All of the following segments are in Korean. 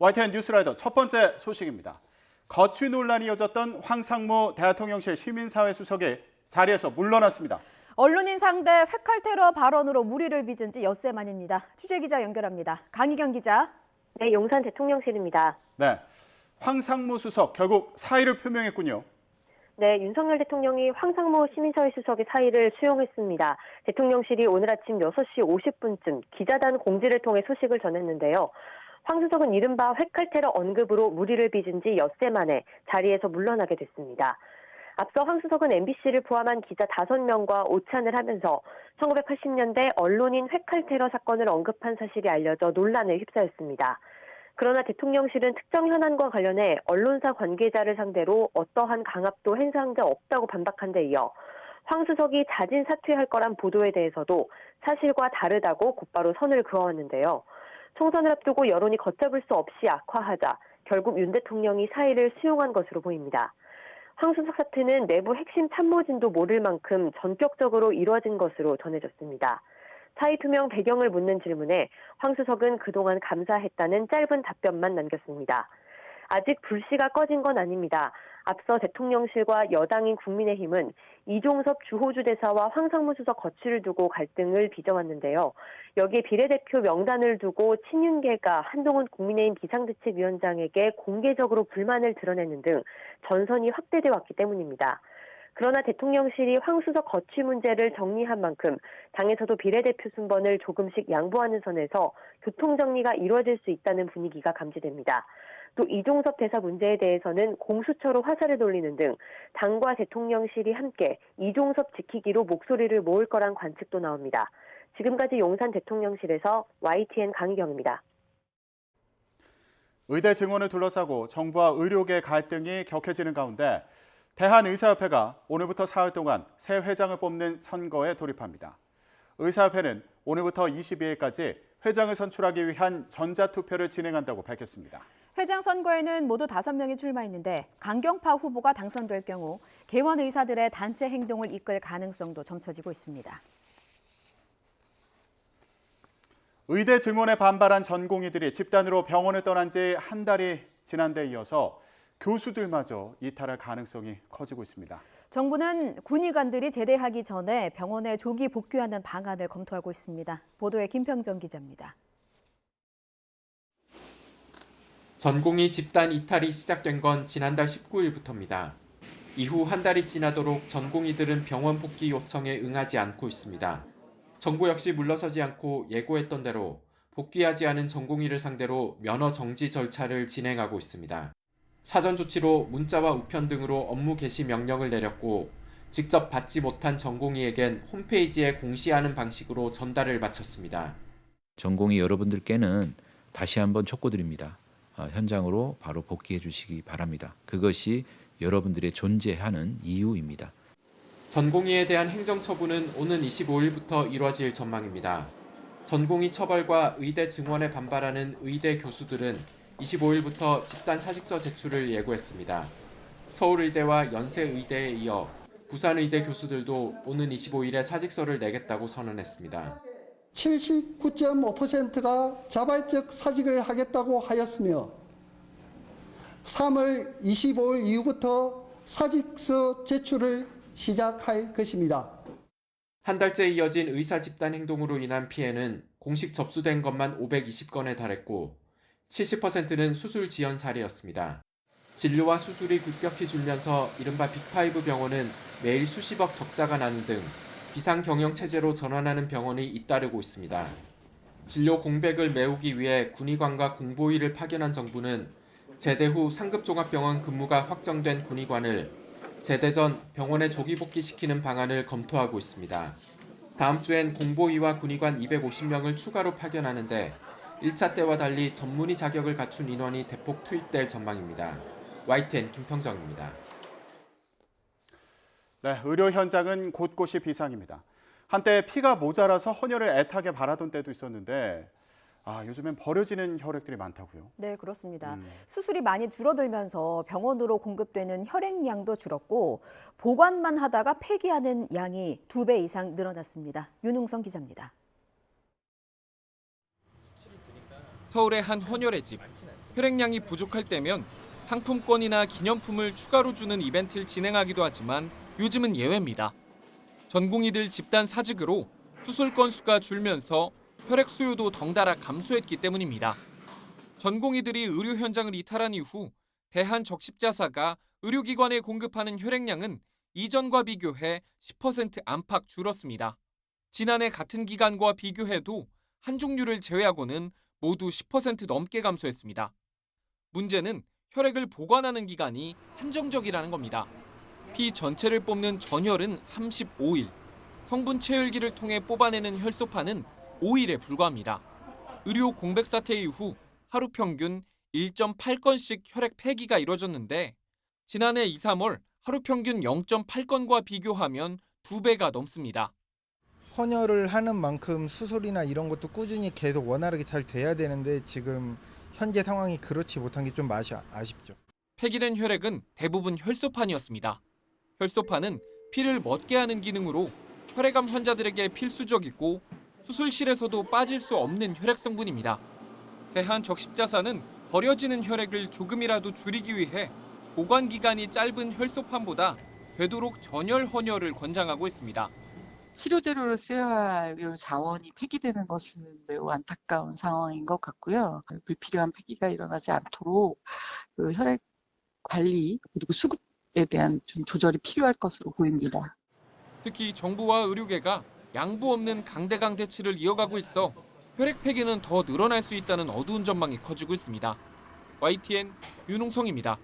YTN 뉴스라이더 첫 번째 소식입니다. 거취 논란이 이어졌던 황상무 대통령실 시민사회 수석이 자리에서 물러났습니다. 언론인 상대 회칼 테러 발언으로 물의를 빚은 지 엿새 만입니다. 취재기자 연결합니다. 강희경 기자. 네, 용산 대통령실입니다. 네, 황상무 수석 결국 사의를 표명했군요. 네, 윤석열 대통령이 황상무 시민사회 수석의 사의를 수용했습니다. 대통령실이 오늘 아침 6시 50분쯤 기자단 공지를 통해 소식을 전했는데요. 황 수석은 이른바 회칼 테러 언급으로 물의를 빚은 지 엿새 만에 자리에서 물러나게 됐습니다. 앞서 황 수석은 MBC를 포함한 기자 5명과 오찬을 하면서 1980년대 언론인 회칼 테러 사건을 언급한 사실이 알려져 논란에 휩싸였습니다. 그러나 대통령실은 특정 현안과 관련해 언론사 관계자를 상대로 어떠한 강압도 행사한 적 없다고 반박한 데 이어 황 수석이 자진 사퇴할 거란 보도에 대해서도 사실과 다르다고 곧바로 선을 그어왔는데요. 총선을 앞두고 여론이 걷잡을 수 없이 악화하자 결국 윤 대통령이 사의를 수용한 것으로 보입니다. 황 수석 사퇴는 내부 핵심 참모진도 모를 만큼 전격적으로 이뤄진 것으로 전해졌습니다. 사의 투명 배경을 묻는 질문에 황 수석은 그동안 감사했다는 짧은 답변만 남겼습니다. 아직 불씨가 꺼진 건 아닙니다. 앞서 대통령실과 여당인 국민의힘은 이종섭 주호주 대사와 황상무 수석 거취를 두고 갈등을 빚어왔는데요. 여기에 비례대표 명단을 두고 친윤계가 한동훈 국민의힘 비상대책위원장에게 공개적으로 불만을 드러내는 등 전선이 확대돼 왔기 때문입니다. 그러나 대통령실이 황 수석 거취 문제를 정리한 만큼 당에서도 비례대표 순번을 조금씩 양보하는 선에서 교통정리가 이루어질 수 있다는 분위기가 감지됩니다. 또 이종섭 대사 문제에 대해서는 공수처로 화살을 돌리는 등 당과 대통령실이 함께 이종섭 지키기로 목소리를 모을 거란 관측도 나옵니다. 지금까지 용산 대통령실에서 YTN 강희경입니다. 의대 증원을 둘러싸고 정부와 의료계 갈등이 격해지는 가운데 대한의사협회가 오늘부터 사흘 동안 새 회장을 뽑는 선거에 돌입합니다. 의사협회는 오늘부터 22일까지 회장을 선출하기 위한 전자투표를 진행한다고 밝혔습니다. 회장 선거에는 모두 5명이 출마했는데 강경파 후보가 당선될 경우 개원 의사들의 단체 행동을 이끌 가능성도 점쳐지고 있습니다. 의대 증원에 반발한 전공의들이 집단으로 병원을 떠난 지 한 달이 지난 데 이어서 교수들마저 이탈할 가능성이 커지고 있습니다. 정부는 군의관들이 제대하기 전에 병원에 조기 복귀하는 방안을 검토하고 있습니다. 보도에 김평정 기자입니다. 전공의 집단 이탈이 시작된 건 지난달 19일부터입니다. 이후 한 달이 지나도록 전공의들은 병원 복귀 요청에 응하지 않고 있습니다. 정부 역시 물러서지 않고 예고했던 대로 복귀하지 않은 전공의를 상대로 면허 정지 절차를 진행하고 있습니다. 사전 조치로 문자와 우편 등으로 업무 개시 명령을 내렸고 직접 받지 못한 전공의에겐 홈페이지에 공시하는 방식으로 전달을 마쳤습니다. 전공의 여러분들께는 다시 한번 촉구드립니다. 현장으로 바로 복귀해 주시기 바랍니다. 그것이 여러분들의 존재하는 이유입니다. 전공의에 대한 행정처분은 오는 25일부터 이뤄질 전망입니다. 전공의 처벌과 의대 증원에 반발하는 의대 교수들은 25일부터 집단 사직서 제출을 예고했습니다. 서울의대와 연세의대에 이어 부산의대 교수들도 오는 25일에 사직서를 내겠다고 선언했습니다. 79.5%가 자발적 사직을 하겠다고 하였으며 3월 25일 이후부터 사직서 제출을 시작할 것입니다. 한 달째 이어진 의사 집단 행동으로 인한 피해는 공식 접수된 것만 520건에 달했고 70%는 수술 지연 사례였습니다. 진료와 수술이 급격히 줄면서 이른바 빅5 병원은 매일 수십억 적자가 나는 등 비상경영 체제로 전환하는 병원이 잇따르고 있습니다. 진료 공백을 메우기 위해 군의관과 공보위를 파견한 정부는 제대 후 상급종합병원 근무가 확정된 군의관을 제대 전 병원에 조기 복귀시키는 방안을 검토하고 있습니다. 다음 주엔 공보위와 군의관 250명을 추가로 파견하는데 1차 때와 달리 전문의 자격을 갖춘 인원이 대폭 투입될 전망입니다. YTN 김평정입니다. 네, 의료 현장은 곳곳이 비상입니다. 한때 피가 모자라서 헌혈을 애타게 바라던 때도 있었는데 요즘엔 버려지는 혈액들이 많다고요? 네, 그렇습니다. 수술이 많이 줄어들면서 병원으로 공급되는 혈액량도 줄었고 보관만 하다가 폐기하는 양이 2배 이상 늘어났습니다. 윤웅성 기자입니다. 서울의 한 헌혈의 집. 혈액량이 부족할 때면 상품권이나 기념품을 추가로 주는 이벤트를 진행하기도 하지만 요즘은 예외입니다. 전공의들 집단 사직으로 수술 건수가 줄면서 혈액 수요도 덩달아 감소했기 때문입니다. 전공의들이 의료 현장을 이탈한 이후 대한적십자사가 의료기관에 공급하는 혈액량은 이전과 비교해 10% 안팎 줄었습니다. 지난해 같은 기간과 비교해도 한 종류를 제외하고는 모두 10% 넘게 감소했습니다. 문제는 혈액을 보관하는 기간이 한정적이라는 겁니다. 피 전체를 뽑는 전혈은 35일, 성분 체열기를 통해 뽑아내는 혈소판은 5일에 불과합니다. 의료 공백 사태 이후 하루 평균 1.8건씩 혈액 폐기가 이뤄졌는데 지난해 2, 3월 하루 평균 0.8건과 비교하면 2배가 넘습니다. 헌혈을 하는 만큼 수술이나 이런 것도 꾸준히 계속 원활하게 잘 돼야 되는데 지금 현재 상황이 그렇지 못한 게 좀 아쉽죠. 폐기된 혈액은 대부분 혈소판이었습니다. 혈소판은 피를 멎게 하는 기능으로 혈액암 환자들에게 필수적이고 수술실에서도 빠질 수 없는 혈액 성분입니다. 대한적십자사는 버려지는 혈액을 조금이라도 줄이기 위해 보관 기간이 짧은 혈소판보다 되도록 전혈 헌혈을 권장하고 있습니다. 치료제로 쓰여야 할 이런 자원이 폐기되는 것은 매우 안타까운 상황인 것 같고요. 불필요한 폐기가 일어나지 않도록 그 혈액 관리 그리고 수급에 대한 좀 조절이 필요할 것으로 보입니다. 특히 정부와 의료계가 양보 없는 강대강 대치를 이어가고 있어 혈액 폐기는 더 늘어날 수 있다는 어두운 전망이 커지고 있습니다. YTN 윤홍성입니다.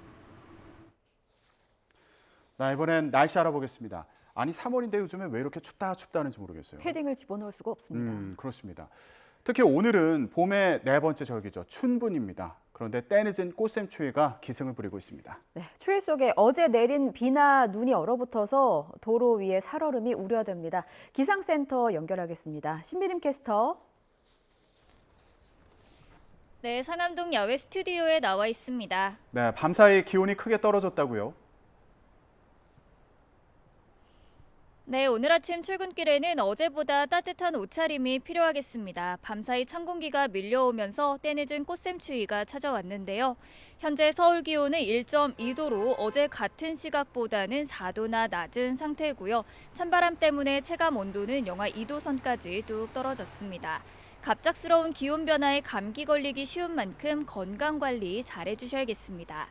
나 이번엔 날씨 알아보겠습니다. 아니 3월인데 요즘에 왜 이렇게 춥다는지 모르겠어요. 패딩을 집어넣을 수가 없습니다. 그렇습니다. 특히 오늘은 봄의 네 번째 절기죠. 춘분입니다. 그런데 때늦은 꽃샘추위가 기승을 부리고 있습니다. 네, 추위 속에 어제 내린 비나 눈이 얼어붙어서 도로 위에 살얼음이 우려됩니다. 기상센터 연결하겠습니다. 신미림 캐스터. 네, 상암동 야외 스튜디오에 나와 있습니다. 네, 밤사이 기온이 크게 떨어졌다고요? 네, 오늘 아침 출근길에는 어제보다 따뜻한 옷차림이 필요하겠습니다. 밤사이 찬 공기가 밀려오면서 때늦은 꽃샘추위가 찾아왔는데요. 현재 서울 기온은 1.2도로 어제 같은 시각보다는 4도나 낮은 상태고요. 찬바람 때문에 체감 온도는 영하 2도 선까지 뚝 떨어졌습니다. 갑작스러운 기온 변화에 감기 걸리기 쉬운 만큼 건강관리 잘해주셔야겠습니다.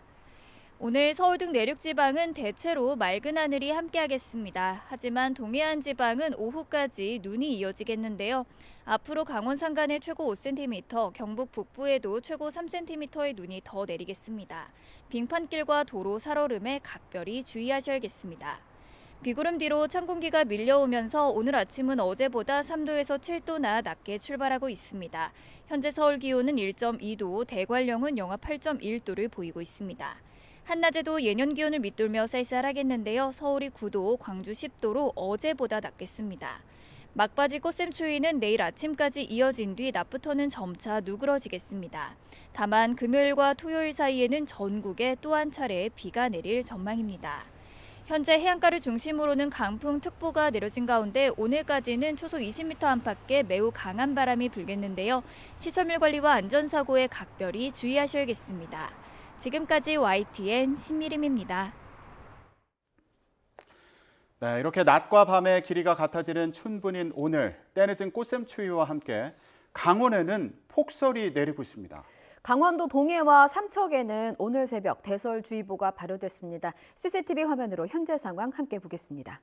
오늘 서울 등 내륙 지방은 대체로 맑은 하늘이 함께하겠습니다. 하지만 동해안 지방은 오후까지 눈이 이어지겠는데요. 앞으로 강원 산간에 최고 5cm, 경북 북부에도 최고 3cm의 눈이 더 내리겠습니다. 빙판길과 도로 살얼음에 각별히 주의하셔야겠습니다. 비구름 뒤로 찬 공기가 밀려오면서 오늘 아침은 어제보다 3도에서 7도나 낮게 출발하고 있습니다. 현재 서울 기온은 1.2도, 대관령은 영하 8.1도를 보이고 있습니다. 한낮에도 예년 기온을 밑돌며 쌀쌀하겠는데요. 서울이 9도, 광주 10도로 어제보다 낮겠습니다. 막바지 꽃샘추위는 내일 아침까지 이어진 뒤 낮부터는 점차 누그러지겠습니다. 다만 금요일과 토요일 사이에는 전국에 또 한 차례 비가 내릴 전망입니다. 현재 해안가를 중심으로는 강풍특보가 내려진 가운데 오늘까지는 초속 20m 안팎의 매우 강한 바람이 불겠는데요. 시설물 관리와 안전사고에 각별히 주의하셔야겠습니다. 지금까지 YTN 신미림입니다. 네, 이렇게 낮과 밤의 길이가 같아지는 춘분인 오늘, 때늦은 꽃샘추위와 함께 강원에는 폭설이 내리고 있습니다. 강원도 동해와 삼척에는 오늘 새벽 대설주의보가 발효됐습니다. CCTV 화면으로 현재 상황 함께 보겠습니다.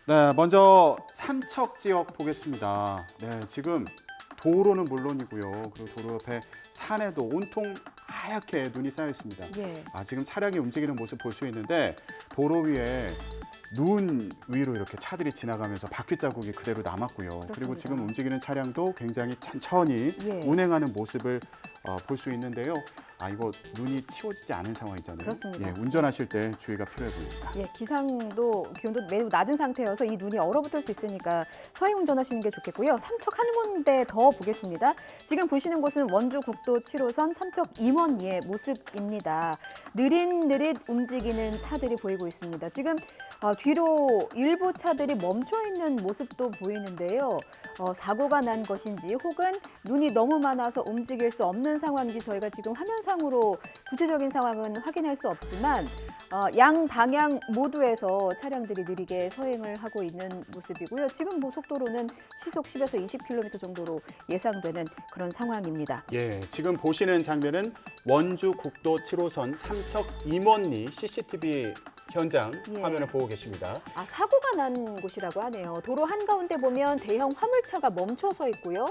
네, 먼저 삼척 지역 보겠습니다. 네, 지금 도로는 물론이고요. 그리고 도로 옆에 산에도 온통 하얗게 눈이 쌓여 있습니다. 예. 지금 차량이 움직이는 모습 볼 수 있는데 도로 위에 눈 위로 이렇게 차들이 지나가면서 바퀴 자국이 그대로 남았고요. 그렇습니다. 그리고 지금 움직이는 차량도 굉장히 천천히 예. 운행하는 모습을 볼 수 있는데요. 이거 눈이 치워지지 않은 상황이잖아요. 그렇습니다. 예, 운전하실 때 주의가 필요해 보입니다. 예, 기상도 기온도 매우 낮은 상태여서 이 눈이 얼어붙을 수 있으니까 서행 운전하시는 게 좋겠고요. 삼척 한 군데 더 보겠습니다. 지금 보시는 곳은 원주 국도 7호선 삼척 임원리의 모습입니다. 느릿느릿 움직이는 차들이 보이고 있습니다. 지금 뒤로 일부 차들이 멈춰 있는 모습도 보이는데요. 사고가 난 것인지 혹은 눈이 너무 많아서 움직일 수 없는 상황인지 저희가 지금 화면상으로 구체적인 상황은 확인할 수 없지만 양 방향 모두에서 차량들이 느리게 서행을 하고 있는 모습이고요. 지금 속도로는 시속 10에서 20km 정도로 예상되는 그런 상황입니다. 예, 지금 보시는 장면은 원주 국도 7호선 삼척 임원리 CCTV 현장 예. 화면을 보고 계십니다. 사고가 난 곳이라고 하네요. 도로 한가운데 보면 대형 화물차가 멈춰서 있고요.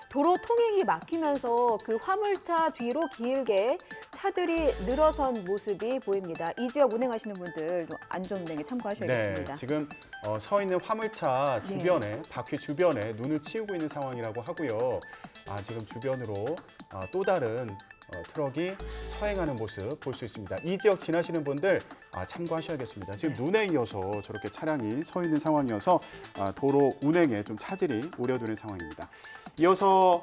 도로 통행이 막히면서 그 화물차 뒤로 길게 차들이 늘어선 모습이 보입니다. 이 지역 운행하시는 분들 안전운행에 참고하셔야겠습니다. 네, 지금 서 있는 화물차 주변에, 바퀴 주변에 눈을 치우고 있는 상황이라고 하고요. 지금 주변으로 또 다른 트럭이 서행하는 모습 볼 수 있습니다. 이 지역 지나시는 분들 참고하셔야겠습니다. 지금 눈에 이어서 저렇게 차량이 서 있는 상황이어서 도로 운행에 좀 차질이 우려되는 상황입니다. 이어서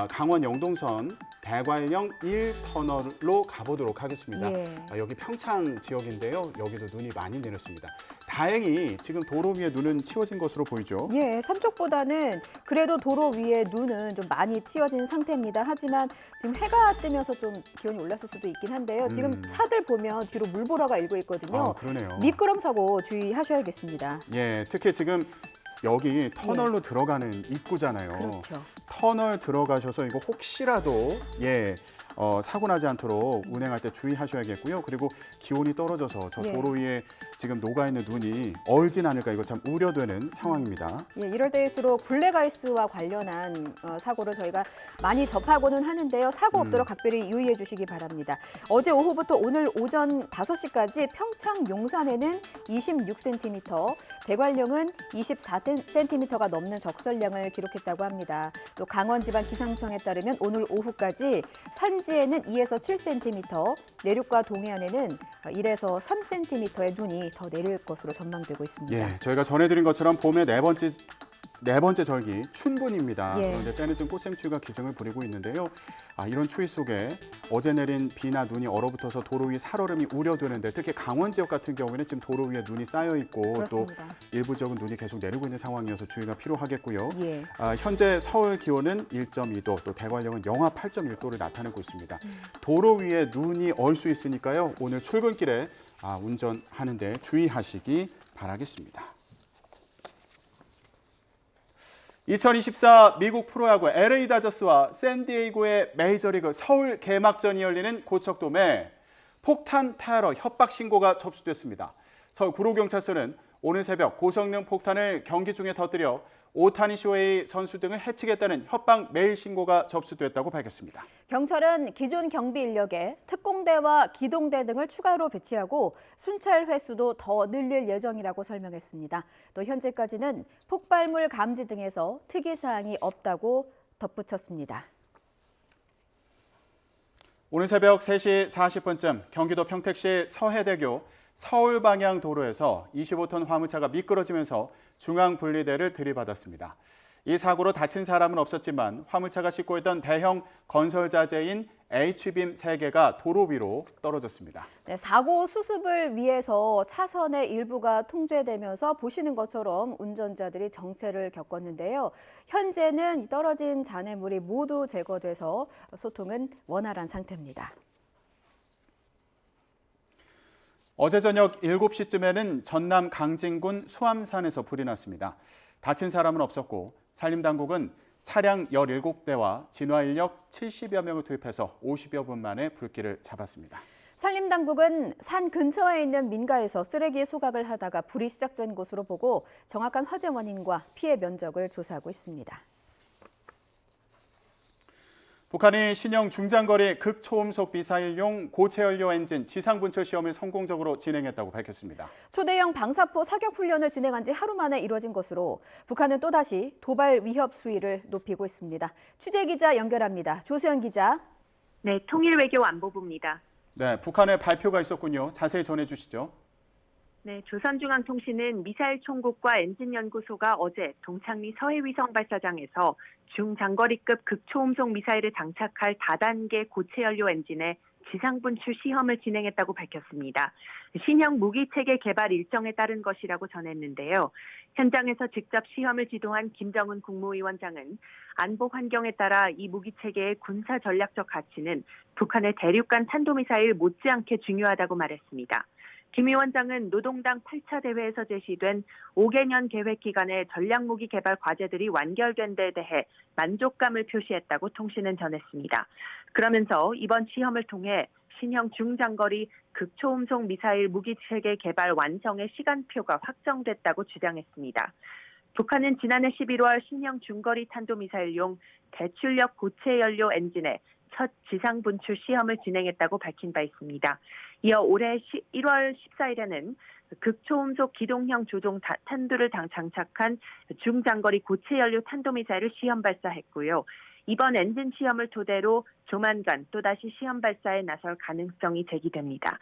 강원 영동선 대관령 1터널로 가보도록 하겠습니다. 여기 평창 지역인데요. 여기도 눈이 많이 내렸습니다. 다행히 지금 도로 위에 눈은 치워진 것으로 보이죠. 예, 삼척보다는 그래도 도로 위에 눈은 좀 많이 치워진 상태입니다. 하지만 지금 해가 뜨면서 좀 기온이 올랐을 수도 있긴 한데요. 지금 차들 보면 뒤로 물보라가 일고 있거든요. 그러네요. 미끄럼 사고 주의하셔야겠습니다. 예, 특히 지금 여기 터널로 들어가는 입구잖아요. 그렇죠. 터널 들어가셔서 이거 혹시라도 사고 나지 않도록 운행할 때 주의하셔야겠고요. 그리고 기온이 떨어져서 저 도로 위에 지금 녹아있는 눈이 얼진 않을까 이거 참 우려되는 상황입니다. 예, 이럴 때일수록 블랙아이스와 관련한 사고를 저희가 많이 접하고는 하는데요. 사고 없도록 각별히 유의해 주시기 바랍니다. 어제 오후부터 오늘 오전 5시까지 평창 용산에는 26cm, 대관령은 24cm가 넘는 적설량을 기록했다고 합니다. 또 강원지방기상청에 따르면 오늘 오후까지 산지에는 2에서 7cm, 내륙과 동해안에는 1에서 3cm의 눈이 더 내릴 것으로 전망되고 있습니다. 예, 저희가 전해드린 것처럼 봄의 네 번째 절기 춘분입니다. 그런데 때늦은 꽃샘추위가 기승을 부리고 있는데요. 이런 추위 속에 어제 내린 비나 눈이 얼어붙어서 도로 위 살얼음이 우려되는데 특히 강원 지역 같은 경우에는 지금 도로 위에 눈이 쌓여 있고 그렇습니다. 또 일부 지역은 눈이 계속 내리고 있는 상황이어서 주의가 필요하겠고요. 현재 서울 기온은 1.2도, 또 대관령은 영하 8.1도를 나타내고 있습니다. 도로 위에 눈이 얼 수 있으니까요. 오늘 출근길에 운전하는데 주의하시기 바라겠습니다. 2024 미국 프로야구 LA 다저스와 샌디에이고의 메이저리그 서울 개막전이 열리는 고척돔에 폭탄 테러 협박 신고가 접수됐습니다. 서울 구로경찰서는 오늘 새벽 고성능 폭탄을 경기 중에 터뜨려 오타니 쇼헤이 선수 등을 해치겠다는 협박 메일 신고가 접수됐다고 밝혔습니다. 경찰은 기존 경비 인력에 특공대와 기동대 등을 추가로 배치하고 순찰 횟수도 더 늘릴 예정이라고 설명했습니다. 또 현재까지는 폭발물 감지 등에서 특이사항이 없다고 덧붙였습니다. 오늘 새벽 3시 40분쯤 경기도 평택시 서해대교 서울 방향 도로에서 25톤 화물차가 미끄러지면서 중앙 분리대를 들이받았습니다. 이 사고로 다친 사람은 없었지만 화물차가 싣고 있던 대형 건설 자재인 H빔 3개가 도로 위로 떨어졌습니다. 사고 수습을 위해서 차선의 일부가 통제되면서 보시는 것처럼 운전자들이 정체를 겪었는데요. 현재는 떨어진 잔해물이 모두 제거돼서 소통은 원활한 상태입니다. 어제 저녁 7시쯤에는 전남 강진군 수암산에서 불이 났습니다. 다친 사람은 없었고 산림당국은 차량 17대와 진화인력 70여 명을 투입해서 50여 분 만에 불길을 잡았습니다. 산림당국은 산 근처에 있는 민가에서 쓰레기 소각을 하다가 불이 시작된 것으로 보고 정확한 화재 원인과 피해 면적을 조사하고 있습니다. 북한이 신형 중장거리 극초음속 미사일용 고체연료 엔진 지상 분출 시험을 성공적으로 진행했다고 밝혔습니다. 초대형 방사포 사격 훈련을 진행한 지 하루 만에 이뤄진 것으로 북한은 또다시 도발 위협 수위를 높이고 있습니다. 취재 기자 연결합니다. 조수연 기자. 네, 통일외교안보부입니다. 네, 북한의 발표가 있었군요. 자세히 전해주시죠. 네, 조선중앙통신은 미사일 총국과 엔진연구소가 어제 동창리 서해위성 발사장에서 중장거리급 극초음속 미사일을 장착할 다단계 고체연료 엔진의 지상분출 시험을 진행했다고 밝혔습니다. 신형 무기체계 개발 일정에 따른 것이라고 전했는데요. 현장에서 직접 시험을 지도한 김정은 국무위원장은 안보 환경에 따라 이 무기체계의 군사 전략적 가치는 북한의 대륙간 탄도미사일 못지않게 중요하다고 말했습니다. 김 위원장은 노동당 8차 대회에서 제시된 5개년 계획 기간의 전략무기 개발 과제들이 완결된 데 대해 만족감을 표시했다고 통신은 전했습니다. 그러면서 이번 시험을 통해 신형 중장거리 극초음속 미사일 무기체계 개발 완성의 시간표가 확정됐다고 주장했습니다. 북한은 지난해 11월 신형 중거리 탄도미사일용 대출력 고체연료 엔진의 첫 지상 분출 시험을 진행했다고 밝힌 바 있습니다. 이어 올해 1월 14일에는 극초음속 기동형 조종 탄두를 장착한 중장거리 고체연료 탄도미사일을 시험 발사했고요. 이번 엔진 시험을 토대로 조만간 또다시 시험 발사에 나설 가능성이 제기됩니다.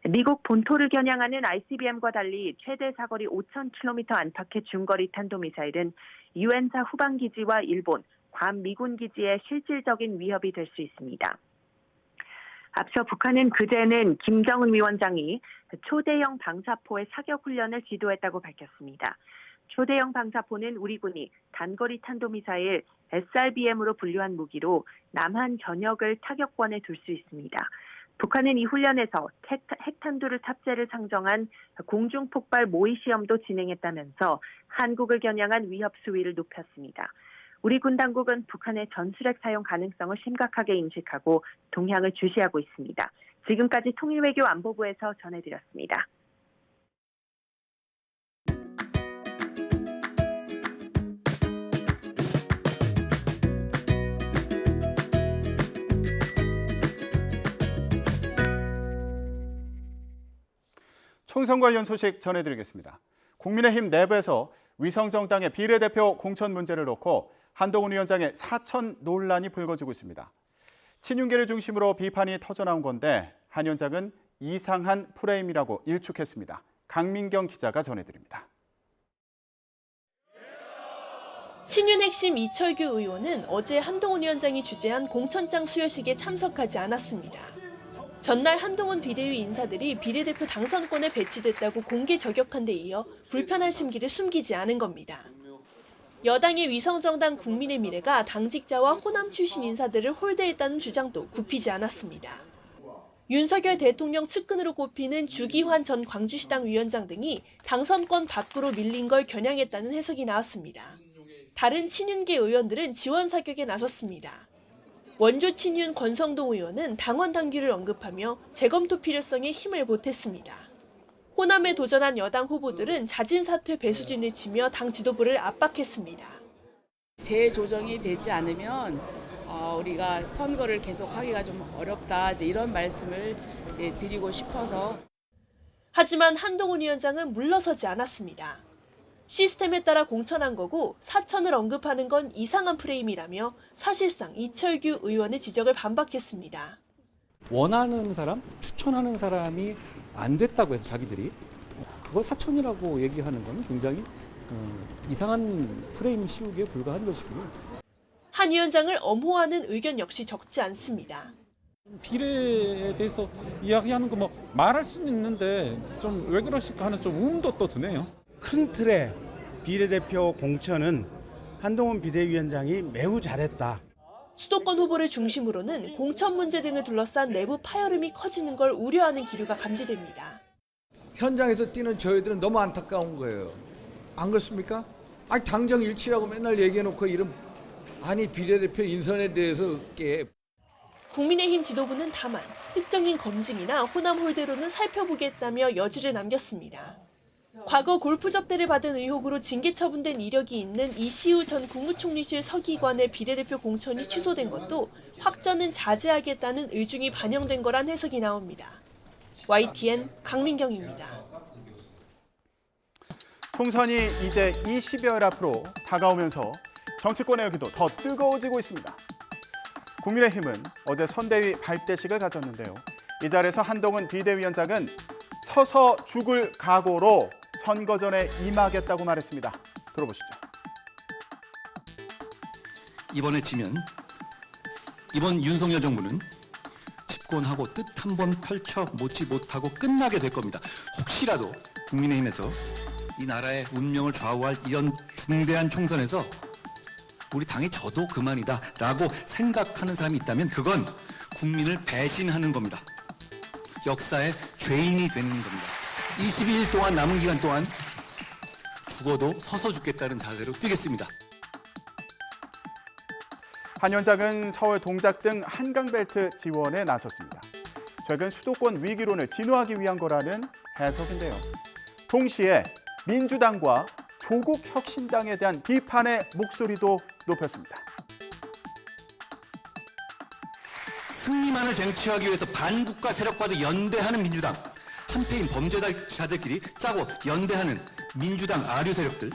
미국 본토를 겨냥하는 ICBM과 달리 최대 사거리 5,000km 안팎의 중거리 탄도미사일은 유엔사 후방기지와 일본, 괌 미군 기지에 실질적인 위협이 될 수 있습니다. 앞서 북한은 그제는 김정은 위원장이 초대형 방사포의 사격 훈련을 지도했다고 밝혔습니다. 초대형 방사포는 우리 군이 단거리 탄도미사일 SRBM으로 분류한 무기로 남한 전역을 타격권에 둘 수 있습니다. 북한은 이 훈련에서 핵탄두를 탑재를 상정한 공중폭발 모의 시험도 진행했다면서 한국을 겨냥한 위협 수위를 높였습니다. 우리 군 당국은 북한의 전술핵 사용 가능성을 심각하게 인식하고 동향을 주시하고 있습니다. 지금까지 통일외교안보부에서 전해드렸습니다. 총선 관련 소식 전해드리겠습니다. 국민의힘 내부에서 위성정당의 비례대표 공천 문제를 놓고 한동훈 위원장의 사천 논란이 불거지고 있습니다. 친윤계를 중심으로 비판이 터져나온 건데 한 위원장은 이상한 프레임이라고 일축했습니다. 강민경 기자가 전해드립니다. 친윤 핵심 이철규 의원은 어제 한동훈 위원장이 주재한 공천장 수여식에 참석하지 않았습니다. 전날 한동훈 비대위 인사들이 비례대표 당선권에 배치됐다고 공개 저격한 데 이어 불편한 심기를 숨기지 않은 겁니다. 여당의 위성정당 국민의 미래가 당직자와 호남 출신 인사들을 홀대했다는 주장도 굽히지 않았습니다. 윤석열 대통령 측근으로 꼽히는 주기환 전 광주시당 위원장 등이 당선권 밖으로 밀린 걸 겨냥했다는 해석이 나왔습니다. 다른 친윤계 의원들은 지원 사격에 나섰습니다. 원조 친윤 권성동 의원은 당원 당규를 언급하며 재검토 필요성에 힘을 보탰습니다. 호남에 도전한 여당 후보들은 자진 사퇴 배수진을 치며 당 지도부를 압박했습니다. 재조정이 되지 않으면 우리가 선거를 계속하기가 좀 어렵다 이런 말씀을 드리고 싶어서. 하지만 한동훈 위원장은 물러서지 않았습니다. 시스템에 따라 공천한 거고 사천을 언급하는 건 이상한 프레임이라며 사실상 이철규 의원의 지적을 반박했습니다. 원하는 사람, 추천하는 사람이 안 됐다고 해서 자기들이 그거 사천이라고 얘기하는 건 굉장히 이상한 프레임 씌우기에 불과한 것이고요. 한 위원장을 엄호하는 의견 역시 적지 않습니다. 비례에 대해서 이야기하는 거 뭐 말할 수는 있는데 좀 왜 그러실까 하는 좀 의문도 또 드네요. 큰 틀의 비례대표 공천은 한동훈 비대위원장이 매우 잘했다. 수도권 후보를 중심으로는 공천 문제 등을 둘러싼 내부 파열음이 커지는 걸 우려하는 기류가 감지됩니다. 현장에서 뛰는 저희들은 너무 안타까운 거예요. 안 그렇습니까? 아니 당정 일치라고 맨날 얘기해놓고 이런 비례대표 인선에 대해서 깨. 국민의힘 지도부는 다만 특정인 검증이나 호남 홀대로는 살펴보겠다며 여지를 남겼습니다. 과거 골프 접대를 받은 의혹으로 징계 처분된 이력이 있는 이시우 전 국무총리실 서기관의 비례대표 공천이 취소된 것도 확전은 자제하겠다는 의중이 반영된 거란 해석이 나옵니다. YTN 강민경입니다. 총선이 이제 20여일 앞으로 다가오면서 정치권의 여기도 더 뜨거워지고 있습니다. 국민의힘은 어제 선대위 발대식을 가졌는데요. 이 자리에서 한동훈 비대위원장은 서서 죽을 각오로 선거전에 임하겠다고 말했습니다. 들어보시죠. 이번에 지면 이번 윤석열 정부는 집권하고 뜻 한 번 펼쳐보지 못하고 끝나게 될 겁니다. 혹시라도 국민의힘에서 이 나라의 운명을 좌우할 이런 중대한 총선에서 우리 당이 져도 그만이다라고 생각하는 사람이 있다면 그건 국민을 배신하는 겁니다. 역사의 죄인이 되는 겁니다. 22일 동안 남은 기간 동안 죽어도 서서 죽겠다는 자세로 뛰겠습니다. 한 위원장은 서울 동작 등 한강벨트 지원에 나섰습니다. 최근 수도권 위기론을 진화하기 위한 거라는 해석인데요. 동시에 민주당과 조국혁신당에 대한 비판의 목소리도 높였습니다. 승리만을 쟁취하기 위해서 반국가 세력과도 연대하는 민주당, 한패인 범죄자들끼리 짜고 연대하는 민주당 아류 세력들,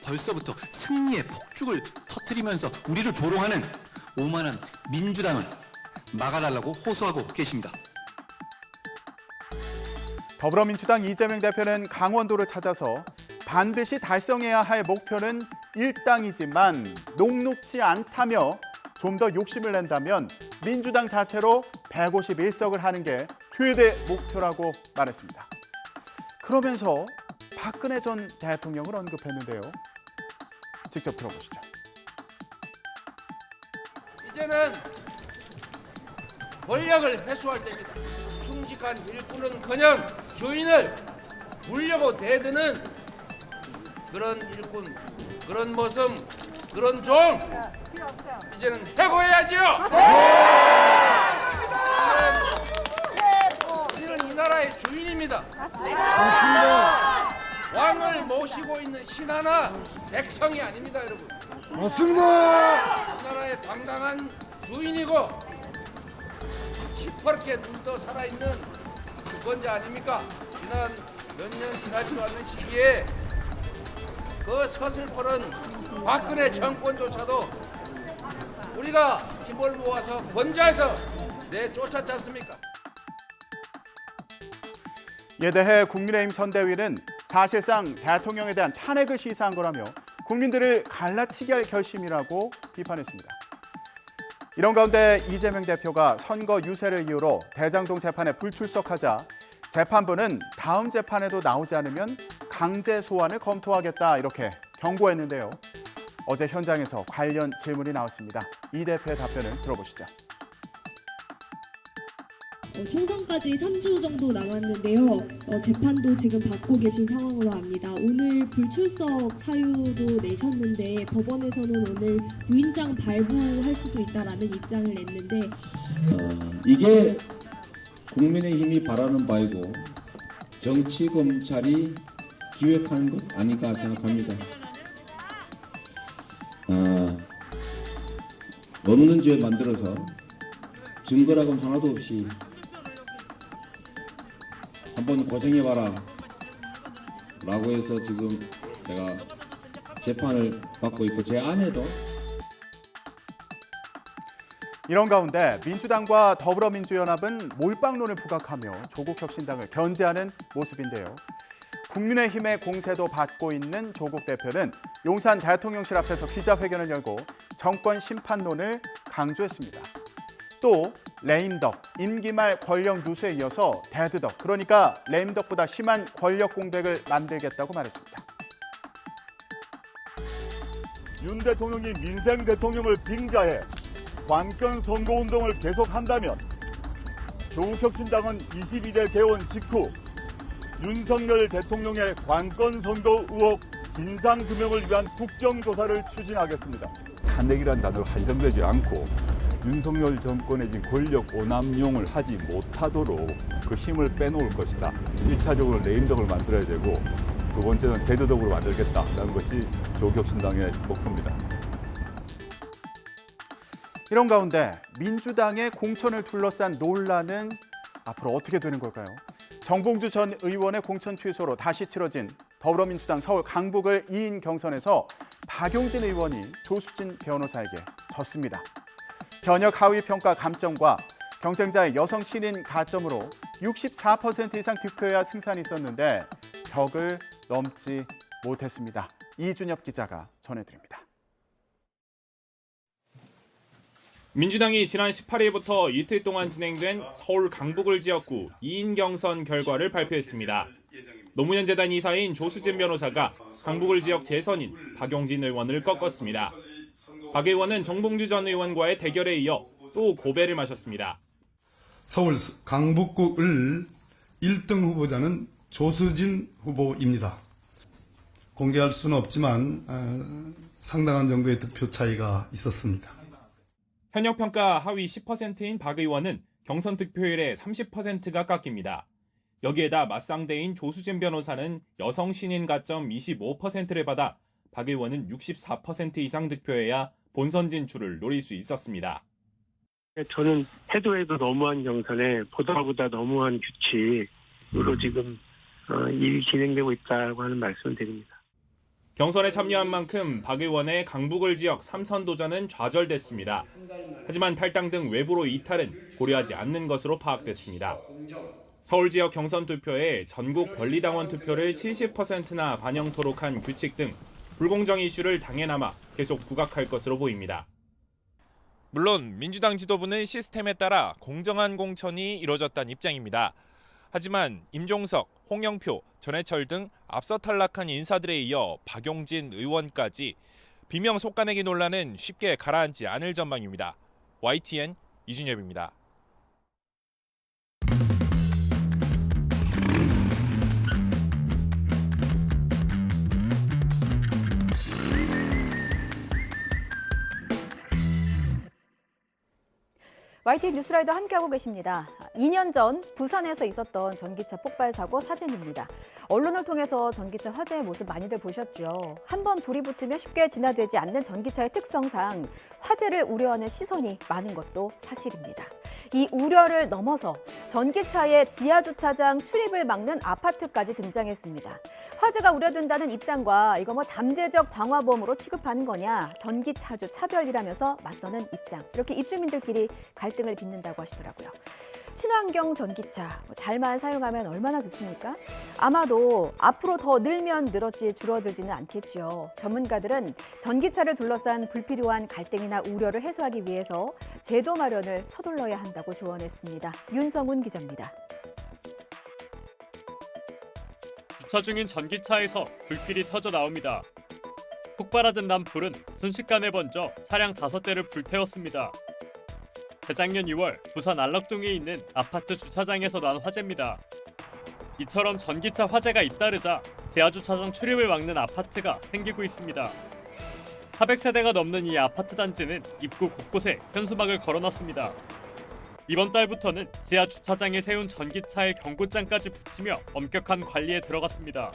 벌써부터 승리의 폭죽을 터뜨리면서 우리를 조롱하는 오만한 민주당을 막아달라고 호소하고 계십니다. 더불어민주당 이재명 대표는 강원도를 찾아서 반드시 달성해야 할 목표는 일당이지만 녹록지 않다며 좀 더 욕심을 낸다면 민주당 자체로 151석을 하는 게 최대 목표라고 말했습니다. 그러면서 박근혜 전 대통령을 언급했는데요. 직접 들어보시죠. 이제는 권력을 회수할 때입니다. 충직한 일꾼은커녕 주인을 물려고 대드는 그런 일꾼, 그런 모습, 그런 종 이제는 해고해야지요. 우리는 이 나라의 주인입니다. 왕을 모시고 있는 신하나 백성이 아닙니다, 여러분. 맞습니다. 이 나라의 당당한 주인이고 시퍼렇게 눈떠 살아있는 주권자 아닙니까? 지난 몇 년 지나지도 않는 시기에 그 서슬퍼런 박근혜 정권조차도 우리가 힘을 모아서 번자해서 내쫓았지 않습니까? 이에 대해 국민의힘 선대위는 사실상 대통령에 대한 탄핵을 시사한 거라며 국민들을 갈라치게 할 결심이라고 비판했습니다. 이런 가운데 이재명 대표가 선거 유세를 이유로 대장동 재판에 불출석하자 재판부는 다음 재판에도 나오지 않으면 강제 소환을 검토하겠다 이렇게 경고했는데요. 어제 현장에서 관련 질문이 나왔습니다. 이 대표의 답변을 들어보시죠. 총선까지 3주 정도 남았는데요. 재판도 지금 받고 계신 상황으로 압니다. 오늘 불출석 사유도 내셨는데 법원에서는 오늘 구인장 발부할 수도 있다라는 입장을 냈는데 이게 국민의힘이 바라는 바이고 정치 검찰이 기획하는 것 아닌가 생각합니다. 없는 죄 만들어서 증거라고는 하나도 없이 한번 고생해봐라 라고 해서 지금 제가 재판을 받고 있고 제 아내도 이런 가운데 민주당과 더불어민주연합은 몰빵론을 부각하며 조국혁신당을 견제하는 모습인데요. 국민의힘의 공세도 받고 있는 조국 대표는 용산 대통령실 앞에서 기자회견을 열고 정권 심판론을 강조했습니다. 또 레임덕, 임기 말 권력 누수에 이어서 데드덕, 그러니까 레임덕보다 심한 권력 공백을 만들겠다고 말했습니다. 윤 대통령이 민생 대통령을 빙자해 관권 선거운동을 계속한다면 조국혁신당은 22대 개원 직후 윤석열 대통령의 관권 선거 의혹 진상규명을 위한 국정조사를 추진하겠습니다. 탄핵이란 단어가 한정되지 않고 윤석열 정권의 지금 권력 오남용을 하지 못하도록 그 힘을 빼놓을 것이다. 1차적으로 레임덕을 만들어야 되고 두 번째는 데드덕으로 만들겠다라는 것이 조국혁신당의 목표입니다. 이런 가운데 민주당의 공천을 둘러싼 논란은 앞으로 어떻게 되는 걸까요? 정봉주 전 의원의 공천 취소로 다시 치러진 더불어민주당 서울 강북을 2인 경선에서 박용진 의원이 조수진 변호사에게 졌습니다. 현역 하위 평가 감점과 경쟁자의 여성 신인 가점으로 64% 이상 득표해야 승산이 있었는데 벽을 넘지 못했습니다. 이준엽 기자가 전해드립니다. 민주당이 지난 18일부터 이틀 동안 진행된 서울 강북을 지역구 2인 경선 결과를 발표했습니다. 노무현 재단 이사인 조수진 변호사가 강북을 지역 재선인 박용진 의원을 꺾었습니다. 박 의원은 정봉주 전 의원과의 대결에 이어 또 고배를 마셨습니다. 서울 강북구을 1등 후보자는 조수진 후보입니다. 공개할 수는 없지만 상당한 정도의 득표 차이가 있었습니다. 현역 평가 하위 10%인 박 의원은 경선 득표율의 30%가 깎입니다. 여기에다 맞상대인 조수진 변호사는 여성 신인 가점 25%를 받아 박 의원은 64% 이상 득표해야 본선 진출을 노릴 수 있었습니다. 저는 해도 너무한 경선에 보다 너무한 규칙으로 지금 일이 진행되고 있다고 하는 말씀을 드립니다. 경선에 참여한 만큼 박 의원의 강북을 지역 3선 도전은 좌절됐습니다. 하지만 탈당 등 외부로 이탈은 고려하지 않는 것으로 파악됐습니다. 서울 지역 경선 투표에 전국 권리당원 투표를 70%나 반영토록 한 규칙 등 불공정 이슈를 당해남아 계속 부각할 것으로 보입니다. 물론 민주당 지도부는 시스템에 따라 공정한 공천이 이뤄졌다는 입장입니다. 하지만 임종석, 홍영표, 전해철 등 앞서 탈락한 인사들에 이어 박용진 의원까지 비명 솎아내기 논란은 쉽게 가라앉지 않을 전망입니다. YTN 이준엽입니다. YTN 뉴스라이더 함께하고 계십니다. 2년 전 부산에서 있었던 전기차 폭발 사고 사진입니다. 언론을 통해서 전기차 화재의 모습 많이들 보셨죠. 한번 불이 붙으면 쉽게 진화되지 않는 전기차의 특성상 화재를 우려하는 시선이 많은 것도 사실입니다. 이 우려를 넘어서 전기차의 지하주차장 출입을 막는 아파트까지 등장했습니다. 화재가 우려된다는 입장과 이거 잠재적 방화범으로 취급하는 거냐, 전기차주 차별이라면서 맞서는 입장, 이렇게 입주민들끼리 갈등을 빚는다고 하시더라고요. 친환경 전기차 잘만 사용하면 얼마나 좋습니까? 아마도 앞으로 더 늘면 늘었지 줄어들지는 않겠죠. 전문가들은 전기차를 둘러싼 불필요한 갈등이나 우려를 해소하기 위해서 제도 마련을 서둘러야 한다고 조언했습니다. 윤성훈 기자입니다. 주차 중인 전기차에서 불길이 터져 나옵니다. 폭발하던 난 불은 순식간에 번져 차량 5대를 불태웠습니다. 재작년 2월 부산 안락동에 있는 아파트 주차장에서 난 화재입니다. 이처럼 전기차 화재가 잇따르자 지하주차장 출입을 막는 아파트가 생기고 있습니다. 400세대가 넘는 이 아파트 단지는 입구 곳곳에 현수막을 걸어놨습니다. 이번 달부터는 지하주차장에 세운 전기차의 경고장까지 붙이며 엄격한 관리에 들어갔습니다.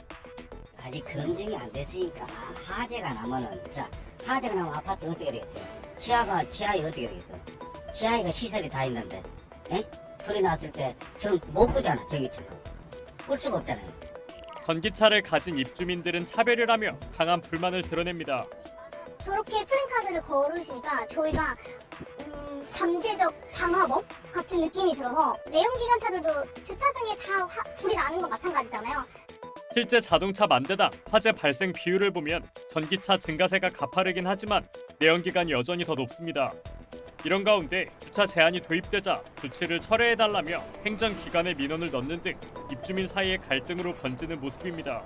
아직 검증이 안 됐으니까 화재가 나면은 화재가 나면 아파트 어떻게 되겠어요? 지하에 어떻게 되겠어요? 지하에가 시설이 다 있는데, 불이 났을 때 전 못 끄잖아, 전기차는. 끌 수가 없잖아요. 전기차를 가진 입주민들은 차별을 하며 강한 불만을 드러냅니다. 저렇게 플랜카드를 걸으시니까 저희가 잠재적 방화범 같은 느낌이 들어서 내연기관차들도 주차 중에 다 불이 나는 건 마찬가지잖아요. 실제 자동차 만 대당 화재 발생 비율을 보면 전기차 증가세가 가파르긴 하지만 내연기관이 여전히 더 높습니다. 이런 가운데 주차 제한이 도입되자 조치를 철회해달라며 행정기관에 민원을 넣는 등 입주민 사이의 갈등으로 번지는 모습입니다.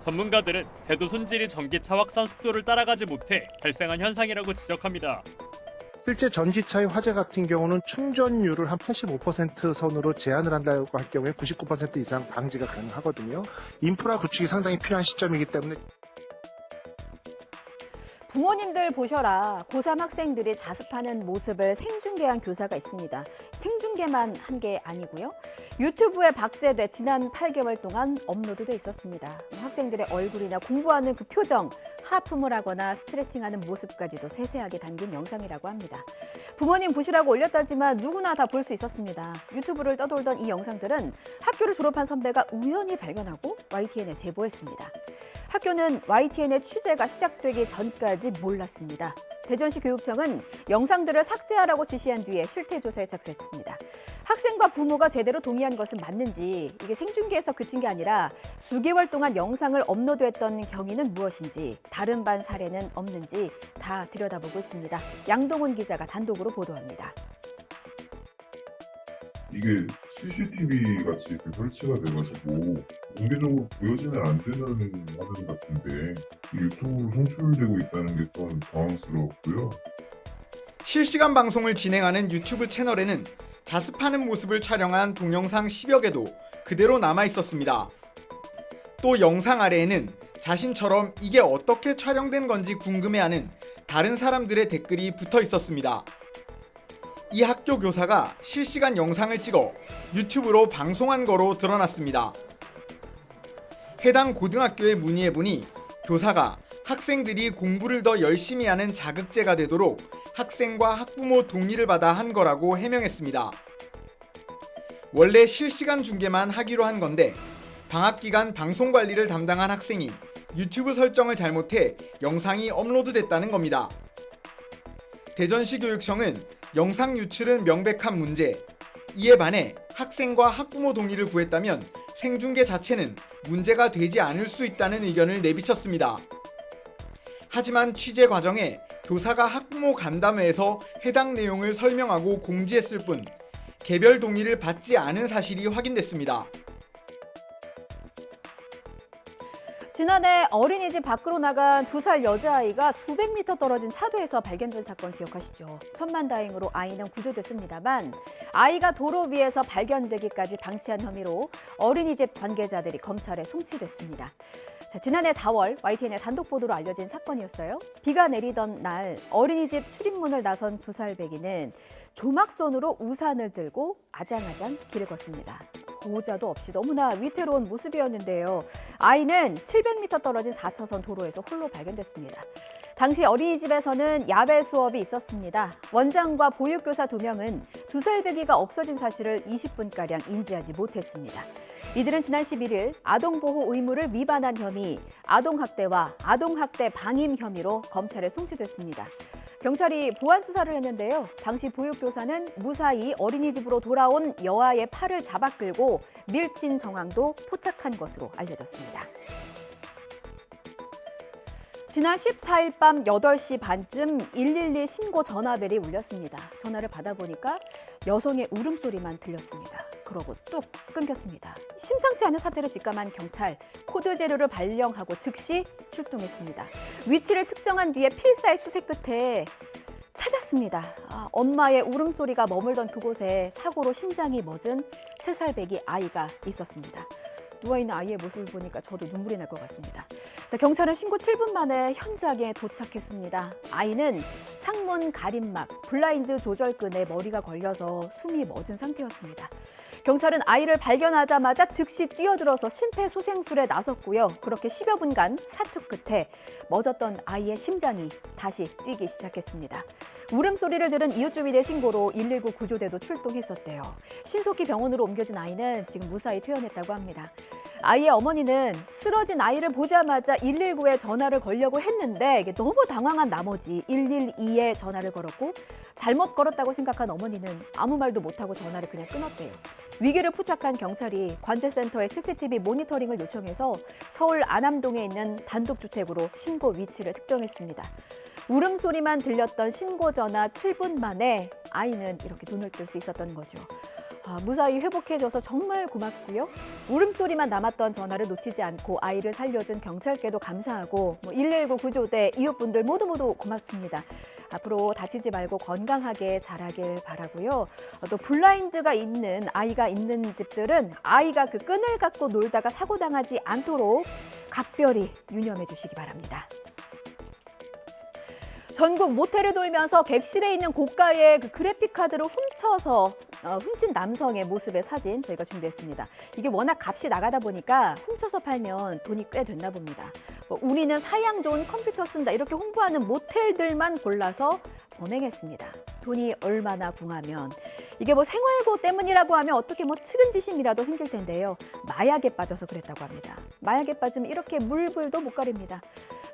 전문가들은 제도 손질이 전기차 확산 속도를 따라가지 못해 발생한 현상이라고 지적합니다. 실제 전기차의 화재 같은 경우는 충전율을 한 85% 선으로 제한을 한다고 할 경우에 99% 이상 방지가 가능하거든요. 인프라 구축이 상당히 필요한 시점이기 때문에 부모님들 보셔라. 고3 학생들이 자습하는 모습을 생중계한 교사가 있습니다. 생중계만 한 게 아니고요. 유튜브에 박제돼 지난 8개월 동안 업로드돼 있었습니다. 학생들의 얼굴이나 공부하는 그 표정, 하품을 하거나 스트레칭하는 모습까지도 세세하게 담긴 영상이라고 합니다. 부모님 보시라고 올렸다지만 누구나 다 볼 수 있었습니다. 유튜브를 떠돌던 이 영상들은 학교를 졸업한 선배가 우연히 발견하고 YTN에 제보했습니다. 학교는 YTN의 취재가 시작되기 전까지 몰랐습니다. 대전시 교육청은 영상들을 삭제하라고 지시한 뒤에 실태조사에 착수했습니다. 학생과 부모가 제대로 동의한 것은 맞는지, 이게 생중계에서 그친 게 아니라 수개월 동안 영상을 업로드했던 경위는 무엇인지, 다른 반 사례는 없는지 다 들여다보고 있습니다. 양동훈 기자가 단독으로 보도합니다. 이게 CCTV 같이 설치가 돼가지고 공개적으로 보여지면 안 되는 화면 같은데 유튜브로 송출되고 있다는 게 좀 당황스러웠고요. 실시간 방송을 진행하는 유튜브 채널에는 자습하는 모습을 촬영한 동영상 10여 개도 그대로 남아 있었습니다. 또 영상 아래에는 자신처럼 이게 어떻게 촬영된 건지 궁금해하는 다른 사람들의 댓글이 붙어 있었습니다. 이 학교 교사가 실시간 영상을 찍어 유튜브로 방송한 거로 드러났습니다. 해당 고등학교에 문의해보니 교사가 학생들이 공부를 더 열심히 하는 자극제가 되도록 학생과 학부모 동의를 받아 한 거라고 해명했습니다. 원래 실시간 중계만 하기로 한 건데 방학 기간 방송 관리를 담당한 학생이 유튜브 설정을 잘못해 영상이 업로드됐다는 겁니다. 대전시 교육청은 영상 유출은 명백한 문제, 이에 반해 학생과 학부모 동의를 구했다면 생중계 자체는 문제가 되지 않을 수 있다는 의견을 내비쳤습니다. 하지만 취재 과정에 교사가 학부모 간담회에서 해당 내용을 설명하고 공지했을 뿐 개별 동의를 받지 않은 사실이 확인됐습니다. 지난해 어린이집 밖으로 나간 2살 여자아이가 수백 미터 떨어진 차도에서 발견된 사건 기억하시죠? 천만다행으로 아이는 구조됐습니다만 아이가 도로 위에서 발견되기까지 방치한 혐의로 어린이집 관계자들이 검찰에 송치됐습니다. 자, 지난해 4월 YTN의 단독 보도로 알려진 사건이었어요. 비가 내리던 날 어린이집 출입문을 나선 2살 배기는 조막손으로 우산을 들고 아장아장 길을 걷습니다. 보호자도 없이 너무나 위태로운 모습이었는데요. 아이는 700m 떨어진 4차선 도로에서 홀로 발견됐습니다. 당시 어린이집에서는 야외 수업이 있었습니다. 원장과 보육교사 2명은 2살 배기가 없어진 사실을 20분가량 인지하지 못했습니다. 이들은 지난 11일 아동보호 의무를 위반한 혐의, 아동학대와 아동학대 방임 혐의로 검찰에 송치됐습니다. 경찰이 보안 수사를 했는데요. 당시 보육교사는 무사히 어린이집으로 돌아온 여아의 팔을 잡아 끌고 밀친 정황도 포착한 것으로 알려졌습니다. 지난 14일 밤 8시 반쯤 112 신고 전화벨이 울렸습니다. 전화를 받아보니까 여성의 울음소리만 들렸습니다. 그러고 뚝 끊겼습니다. 심상치 않은 사태를 직감한 경찰, 코드 재료를 발령하고 즉시 출동했습니다. 위치를 특정한 뒤에 필사의 수색 끝에 찾았습니다. 엄마의 울음소리가 머물던 그곳에 사고로 심장이 멎은 3살 배기 아이가 있었습니다. 누워있는 아이의 모습을 보니까 저도 눈물이 날 것 같습니다. 자, 경찰은 신고 7분 만에 현장에 도착했습니다. 아이는 창문 가림막, 블라인드 조절끈에 머리가 걸려서 숨이 멎은 상태였습니다. 경찰은 아이를 발견하자마자 즉시 뛰어들어서 심폐소생술에 나섰고요. 그렇게 10여 분간 사투 끝에 멎었던 아이의 심장이 다시 뛰기 시작했습니다. 울음소리를 들은 이웃 주민의 신고로 119 구조대도 출동했었대요. 신속히 병원으로 옮겨진 아이는 지금 무사히 퇴원했다고 합니다. 아이의 어머니는 쓰러진 아이를 보자마자 119에 전화를 걸려고 했는데 이게 너무 당황한 나머지 112에 전화를 걸었고 잘못 걸었다고 생각한 어머니는 아무 말도 못하고 전화를 그냥 끊었대요. 위기를 포착한 경찰이 관제센터에 CCTV 모니터링을 요청해서 서울 안암동에 있는 단독주택으로 신고 위치를 특정했습니다. 울음소리만 들렸던 신고 전화 7분 만에 아이는 이렇게 눈을 뜰 수 있었던 거죠. 무사히 회복해줘서 정말 고맙고요. 울음소리만 남았던 전화를 놓치지 않고 아이를 살려준 경찰께도 감사하고 119 구조대, 이웃분들 모두 고맙습니다. 앞으로 다치지 말고 건강하게 자라길 바라고요. 또 블라인드가 있는 아이가 있는 집들은 아이가 그 끈을 갖고 놀다가 사고당하지 않도록 각별히 유념해 주시기 바랍니다. 전국 모텔을 돌면서 객실에 있는 고가의 그 그래픽카드를 훔친 남성의 모습의 사진 저희가 준비했습니다. 이게 워낙 값이 나가다 보니까 훔쳐서 팔면 돈이 꽤 됐나 봅니다. 우리는 사양 좋은 컴퓨터 쓴다 이렇게 홍보하는 모텔들만 골라서 범행했습니다. 돈이 얼마나 궁하면 이게 생활고 때문이라고 하면 어떻게 측은지심이라도 생길 텐데요. 마약에 빠져서 그랬다고 합니다. 마약에 빠지면 이렇게 물불도 못 가립니다.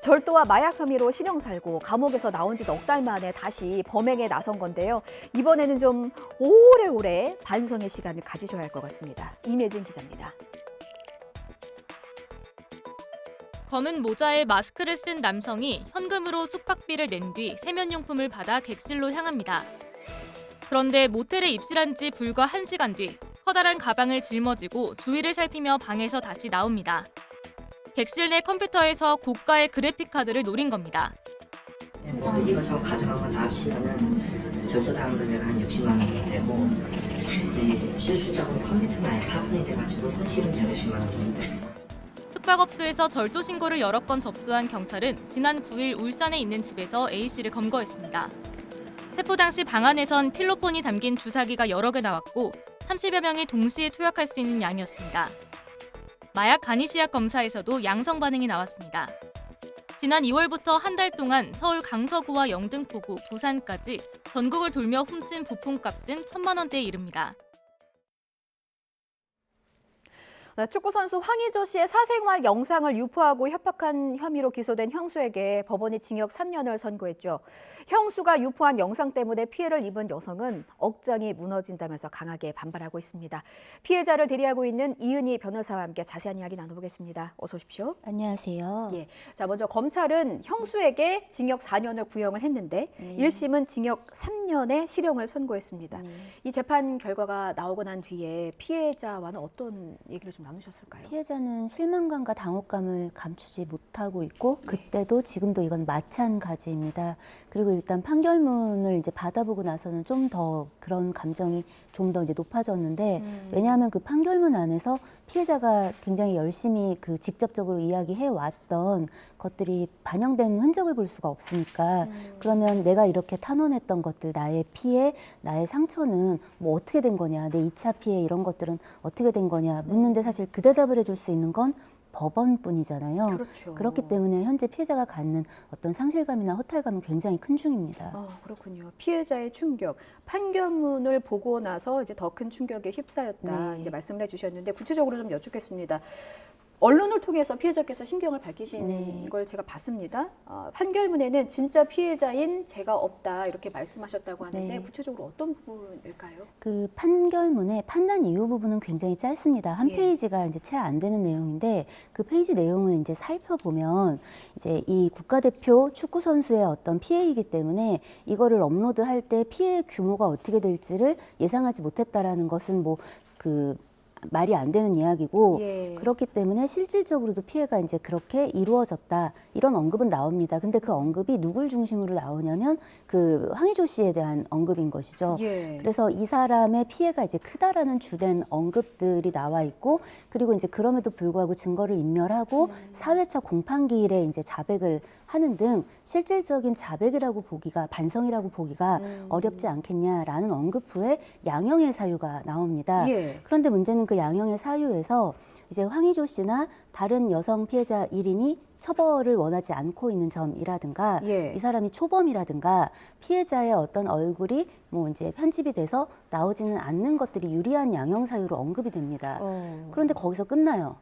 절도와 마약 혐의로 실형 살고 감옥에서 나온 지 넉 달 만에 다시 범행에 나선 건데요. 이번에는 좀 오래오래 반성의 시간을 가지셔야 할 것 같습니다. 임혜진 기자입니다. 검은 모자에 마스크를 쓴 남성이 현금으로 숙박비를 낸 뒤 세면용품을 받아 객실로 향합니다. 그런데 모텔에 입실한 지 불과 1시간 뒤 커다란 가방을 짊어지고 주위를 살피며 방에서 다시 나옵니다. 객실 내 컴퓨터에서 고가의 그래픽카드를 노린 겁니다. 이거 저 가져간 거 합치면은 절도당한 금액은 한 60만 원 정도 되고 실질적으로 컴퓨터가 아예 파손이 돼가지고 손실은 150만 원 정도 돼요. 숙박업소에서 절도 신고를 여러 건 접수한 경찰은 지난 9일 울산에 있는 집에서 A씨를 검거했습니다. 체포 당시 방 안에선 필로폰이 담긴 주사기가 여러 개 나왔고 30여 명이 동시에 투약할 수 있는 양이었습니다. 마약 간이시약 검사에서도 양성 반응이 나왔습니다. 지난 2월부터 한 달 동안 서울 강서구와 영등포구, 부산까지 전국을 돌며 훔친 부품값은 1,000만 원대에 이릅니다. 축구선수 황의조 씨의 사생활 영상을 유포하고 협박한 혐의로 기소된 형수에게 법원이 징역 3년을 선고했죠. 형수가 유포한 영상 때문에 피해를 입은 여성은 억장이 무너진다면서 강하게 반발하고 있습니다. 피해자를 대리하고 있는 이은희 변호사와 함께 자세한 이야기 나눠보겠습니다. 어서 오십시오. 안녕하세요. 예. 자, 먼저 검찰은 형수에게 징역 4년을 구형을 했는데 1심은 징역 3년의 실형을 선고했습니다. 이 재판 결과가 나오고 난 뒤에 피해자와는 어떤 얘기를 좀 나누셨을까요? 피해자는 실망감과 당혹감을 감추지 못하고 있고 그때도 지금도 이건 마찬가지입니다. 그리고 일단 판결문을 이제 받아보고 나서는 좀 더 그런 감정이 좀 더 이제 높아졌는데 왜냐하면 그 판결문 안에서 피해자가 굉장히 열심히 그 직접적으로 이야기해 왔던 것들이 반영된 흔적을 볼 수가 없으니까 그러면 내가 이렇게 탄원했던 것들, 나의 피해, 나의 상처는 뭐 어떻게 된 거냐, 내 2차 피해 이런 것들은 어떻게 된 거냐 묻는데 사실 그 대답을 해줄 수 있는 건 법원뿐이잖아요. 그렇죠. 그렇기 때문에 현재 피해자가 갖는 어떤 상실감이나 허탈감은 굉장히 큰 중입니다. 그렇군요. 피해자의 충격, 판결문을 보고 나서 이제 더 큰 충격에 휩싸였다 이제 말씀을 해주셨는데 구체적으로 좀 여쭙겠습니다. 언론을 통해서 피해자께서 심경을 밝히신 걸 제가 봤습니다. 판결문에는 진짜 피해자인 제가 없다 이렇게 말씀하셨다고 하는데 구체적으로 어떤 부분일까요? 그 판결문의 판단 이유 부분은 굉장히 짧습니다. 한 페이지가 이제 채 안 되는 내용인데 그 페이지 내용을 이제 살펴보면 이제 이 국가대표 축구 선수의 어떤 피해이기 때문에 이거를 업로드할 때 피해 규모가 어떻게 될지를 예상하지 못했다라는 것은 뭐 그 말이 안 되는 이야기고 그렇기 때문에 실질적으로도 피해가 이제 그렇게 이루어졌다 이런 언급은 나옵니다. 근데 그 언급이 누굴 중심으로 나오냐면 그 황의조 씨에 대한 언급인 것이죠. 그래서 이 사람의 피해가 이제 크다라는 주된 언급들이 나와 있고 그리고 이제 그럼에도 불구하고 증거를 인멸하고 4회차 공판기일에 이제 자백을 하는 등 실질적인 자백이라고 보기가 반성이라고 보기가 어렵지 않겠냐라는 언급 후에 양형의 사유가 나옵니다. 그런데 문제는 그 양형의 사유에서 이제 황의조 씨나 다른 여성 피해자 1인이 처벌을 원하지 않고 있는 점이라든가 이 사람이 초범이라든가 피해자의 어떤 얼굴이 뭐 이제 편집이 돼서 나오지는 않는 것들이 유리한 양형 사유로 언급이 됩니다. 그런데 거기서 끝나요.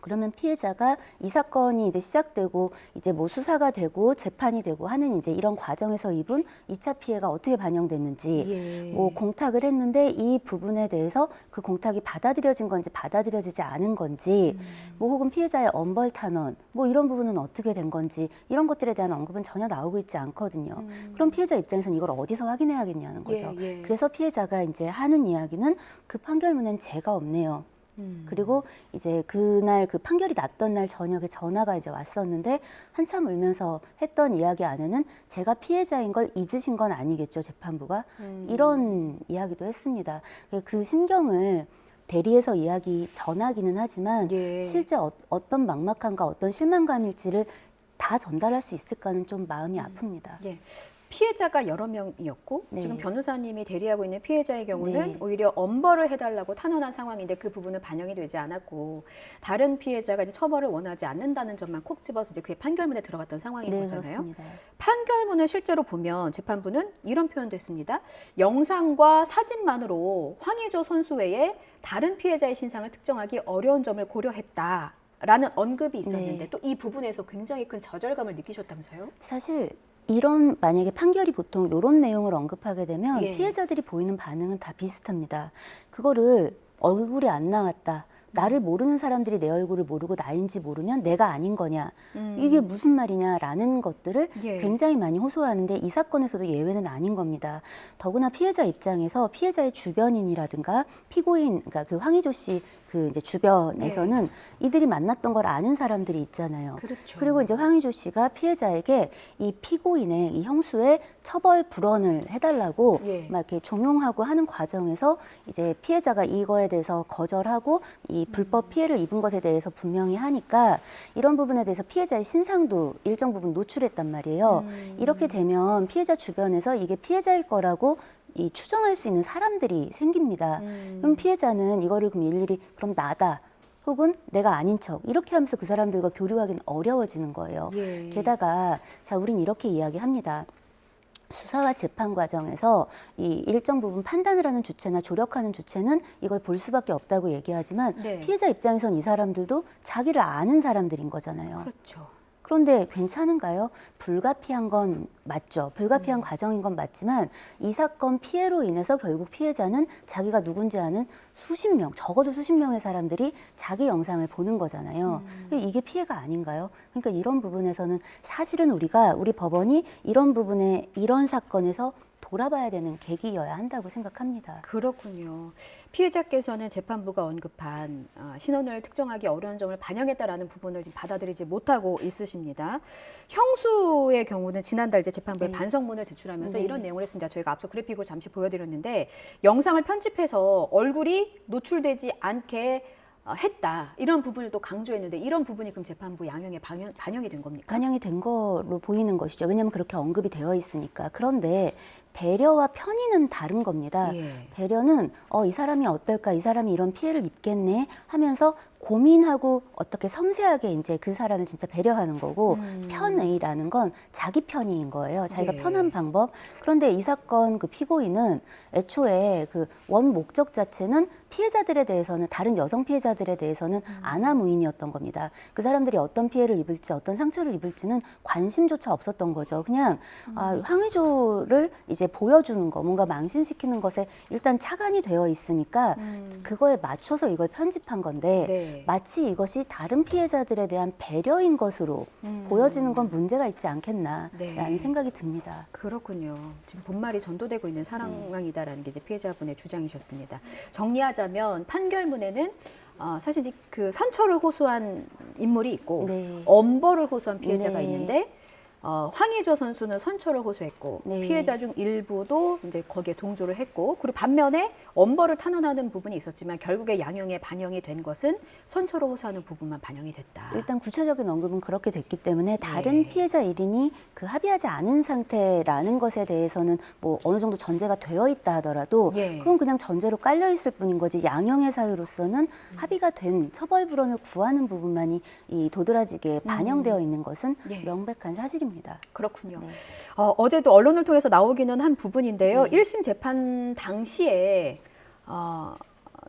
그러면 피해자가 이 사건이 이제 시작되고 이제 뭐 수사가 되고 재판이 되고 하는 이제 이런 과정에서 입은 2차 피해가 어떻게 반영됐는지 뭐 공탁을 했는데 이 부분에 대해서 그 공탁이 받아들여진 건지 받아들여지지 않은 건지 뭐 혹은 피해자의 엄벌 탄원 뭐 이런 부분은 어떻게 된 건지 이런 것들에 대한 언급은 전혀 나오고 있지 않거든요. 그럼 피해자 입장에서는 이걸 어디서 확인해야겠냐는 거죠. 그래서 피해자가 이제 하는 이야기는 그 판결문엔 제가 없네요. 그리고 이제 그날 그 판결이 났던 날 저녁에 전화가 이제 왔었는데 한참 울면서 했던 이야기 안에는 제가 피해자인 걸 잊으신 건 아니겠죠, 재판부가? 이런 이야기도 했습니다. 그 심경을 대리해서 이야기 전하기는 하지만 실제 어떤 막막함과 어떤 실망감일지를 다 전달할 수 있을까는 좀 마음이 아픕니다. 피해자가 여러 명이었고 지금 변호사님이 대리하고 있는 피해자의 경우는 오히려 엄벌을 해달라고 탄원한 상황인데 그 부분은 반영이 되지 않았고 다른 피해자가 이제 처벌을 원하지 않는다는 점만 콕 집어서 이제 그게 판결문에 들어갔던 상황인 거잖아요. 그렇습니다. 판결문을 실제로 보면 재판부는 이런 표현도 했습니다. 영상과 사진만으로 황의조 선수 외에 다른 피해자의 신상을 특정하기 어려운 점을 고려했다. 라는 언급이 있었는데 네. 또 이 부분에서 굉장히 큰 좌절감을 느끼셨다면서요? 사실 이런 만약에 판결이 보통 이런 내용을 언급하게 되면 예. 피해자들이 보이는 반응은 다 비슷합니다. 그거를 얼굴이 안 나왔다. 나를 모르는 사람들이 내 얼굴을 모르고 나인지 모르면 내가 아닌 거냐. 이게 무슨 말이냐라는 것들을 예. 굉장히 많이 호소하는데 이 사건에서도 예외는 아닌 겁니다. 더구나 피해자 입장에서 피해자의 주변인이라든가 피고인, 그러니까 그 황희조 씨 그 이제 주변에서는 이들이 만났던 걸 아는 사람들이 있잖아요. 그렇죠. 그리고 이제 황희조 씨가 피해자에게 이 피고인의 이 형수의 처벌 불원을 해달라고 예. 막 이렇게 종용하고 하는 과정에서 이제 피해자가 이거에 대해서 거절하고 이 불법 피해를 입은 것에 대해서 분명히 하니까 이런 부분에 대해서 피해자의 신상도 일정 부분 노출했단 말이에요. 이렇게 되면 피해자 주변에서 이게 피해자일 거라고 이 추정할 수 있는 사람들이 생깁니다. 그럼 피해자는 이거를 그럼 일일이 그럼 나다. 혹은 내가 아닌 척 이렇게 하면서 그 사람들과 교류하기는 어려워지는 거예요. 예. 게다가 자 우린 이렇게 이야기합니다. 수사와 재판 과정에서 이 일정 부분 판단을 하는 주체나 조력하는 주체는 이걸 볼 수밖에 없다고 얘기하지만 네. 피해자 입장에선 이 사람들도 자기를 아는 사람들인 거잖아요. 그렇죠. 그런데 괜찮은가요? 불가피한 건 맞죠. 불가피한 과정인 건 맞지만 이 사건 피해로 인해서 결국 피해자는 자기가 누군지 아는 수십 명, 적어도 수십 명의 사람들이 자기 영상을 보는 거잖아요. 이게 피해가 아닌가요? 그러니까 이런 부분에서는 사실은 우리 법원이 이런 부분에 이런 사건에서 돌아봐야 되는 계기여야 한다고 생각합니다. 그렇군요. 피해자께서는 재판부가 언급한 신원을 특정하기 어려운 점을 반영했다라는 부분을 지금 받아들이지 못하고 있으십니다. 형수의 경우는 지난달 이제 재판부에 반성문을 제출하면서 네. 이런 내용을 했습니다. 저희가 앞서 그래픽으로 잠시 보여드렸는데 영상을 편집해서 얼굴이 노출되지 않게 했다. 이런 부분을 또 강조했는데 이런 부분이 그럼 재판부 양형에 반영이 된 겁니까? 반영이 된 거로 보이는 것이죠. 왜냐하면 그렇게 언급이 되어 있으니까. 그런데 배려와 편의는 다른 겁니다. 예. 배려는 이 사람이 어떨까, 이 사람이 이런 피해를 입겠네 하면서 고민하고 어떻게 섬세하게 이제 그 사람을 진짜 배려하는 거고 편의라는 건 자기 편의인 거예요. 자기가 예. 편한 방법. 그런데 이 사건 그 피고인은 애초에 그 원 목적 자체는 피해자들에 대해서는 다른 여성 피해자들에 대해서는 아나무인이었던 겁니다. 그 사람들이 어떤 피해를 입을지 어떤 상처를 입을지는 관심조차 없었던 거죠. 그냥 황의조를 이제 보여주는 거, 뭔가 망신시키는 것에 일단 착안이 되어 있으니까 그거에 맞춰서 이걸 편집한 건데 네. 마치 이것이 다른 피해자들에 대한 배려인 것으로 보여지는 건 문제가 있지 않겠나라는 네. 생각이 듭니다. 그렇군요. 지금 본말이 전도되고 있는 상황이다라는 게 이제 피해자분의 주장이셨습니다. 정리하자면 판결문에는 사실 그 선처를 호소한 인물이 있고 엄벌을 호소한 피해자가 네. 있는데 황의조 선수는 선처를 호소했고 네. 피해자 중 일부도 이제 거기에 동조를 했고 그리고 반면에 엄벌을 탄원하는 부분이 있었지만 결국에 양형에 반영이 된 것은 선처를 호소하는 부분만 반영이 됐다. 일단 구체적인 언급은 그렇게 됐기 때문에 다른 피해자 1인이 그 합의하지 않은 상태라는 것에 대해서는 뭐 어느 정도 전제가 되어 있다 하더라도 그건 그냥 전제로 깔려 있을 뿐인 거지 양형의 사유로서는 합의가 된 처벌 불원을 구하는 부분만이 이 도드라지게 반영되어 있는 것은 명백한 사실입니다. 그렇군요. 네. 어제도 언론을 통해서 나오기는 한 부분인데요. 1심 재판 당시에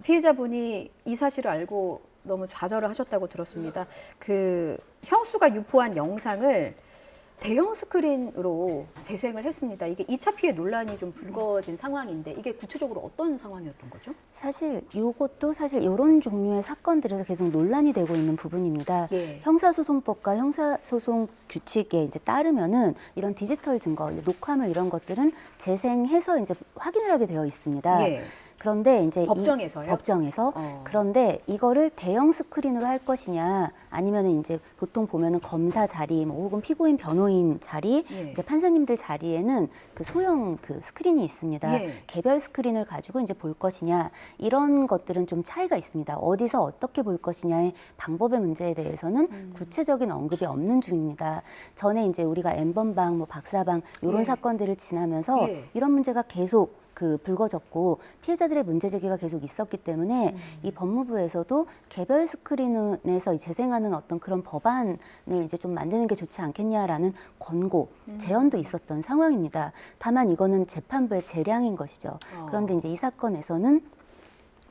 피해자분이 이 사실을 알고 너무 좌절을 하셨다고 들었습니다. 그 형수가 유포한 영상을 대형 스크린으로 재생을 했습니다. 이게 2차 피해 논란이 좀 불거진 상황인데 이게 구체적으로 어떤 상황이었던 거죠? 사실 이것도 사실 이런 종류의 사건들에서 계속 논란이 되고 있는 부분입니다. 예. 형사소송법과 형사소송 규칙에 이제 따르면은 이런 디지털 증거, 녹화물 이런 것들은 재생해서 이제 확인을 하게 되어 있습니다. 예. 그런데 이제 법정에서요? 법정에서 그런데 이거를 대형 스크린으로 할 것이냐 아니면은 이제 보통 보면은 검사 자리 뭐 혹은 피고인 변호인 자리 이제 판사님들 자리에는 그 소형 그 스크린이 있습니다. 개별 스크린을 가지고 이제 볼 것이냐 이런 것들은 좀 차이가 있습니다. 어디서 어떻게 볼 것이냐의 방법의 문제에 대해서는 구체적인 언급이 없는 중입니다. 전에 이제 우리가 N번방, 뭐 박사방 이런 사건들을 지나면서 이런 문제가 계속 불거졌고 피해자들의 문제 제기가 계속 있었기 때문에 이 법무부에서도 개별 스크린에서 재생하는 어떤 그런 법안을 이제 좀 만드는 게 좋지 않겠냐라는 권고, 제언도 있었던 상황입니다. 다만 이거는 재판부의 재량인 것이죠. 그런데 이제 이 사건에서는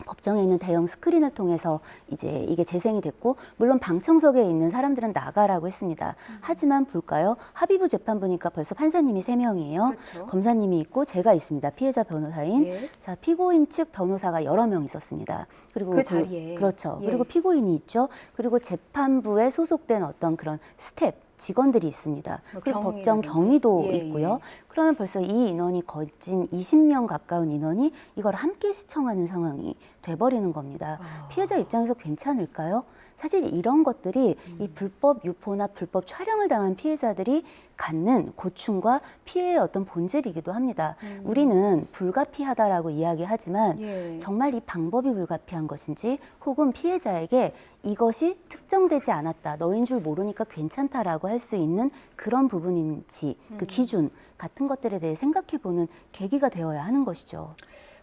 법정에 있는 대형 스크린을 통해서 이제 이게 재생이 됐고, 물론 방청석에 있는 사람들은 나가라고 했습니다. 하지만 볼까요? 합의부 재판부니까 벌써 판사님이 3명이에요. 그렇죠. 검사님이 있고 제가 있습니다. 피해자 변호사인. 예. 자, 피고인 측 변호사가 여러 명 있었습니다. 그리고 그 자리에. 그렇죠. 예. 그리고 피고인이 있죠. 그리고 재판부에 소속된 어떤 그런 스텝 직원들이 있습니다. 뭐 그리고 경위라든지. 법정 경위도 예, 있고요. 예. 그러면 벌써 이 인원이 거진 20명 가까운 인원이 이걸 함께 시청하는 상황이 돼버리는 겁니다. 피해자 입장에서 괜찮을까요? 사실 이런 것들이 이 불법 유포나 불법 촬영을 당한 피해자들이 갖는 고충과 피해의 어떤 본질이기도 합니다. 우리는 불가피하다라고 이야기하지만 예. 정말 이 방법이 불가피한 것인지, 혹은 피해자에게 이것이 특정되지 않았다, 너인 줄 모르니까 괜찮다라고 할 수 있는 그런 부분인지, 그 기준 같은 것들에 대해 생각해보는 계기가 되어야 하는 것이죠.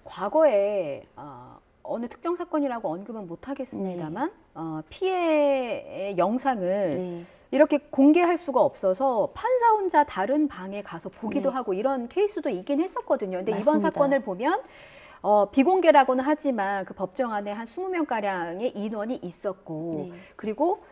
과거에 어느 특정 사건이라고 언급은 못하겠습니다만 피해의 영상을 네. 이렇게 공개할 수가 없어서 판사 혼자 다른 방에 가서 보기도 네. 하고 이런 케이스도 있긴 했었거든요. 근데 이번 맞습니다. 사건을 보면 비공개라고는 하지만 그 법정 안에 한 20명가량의 인원이 있었고 네. 그리고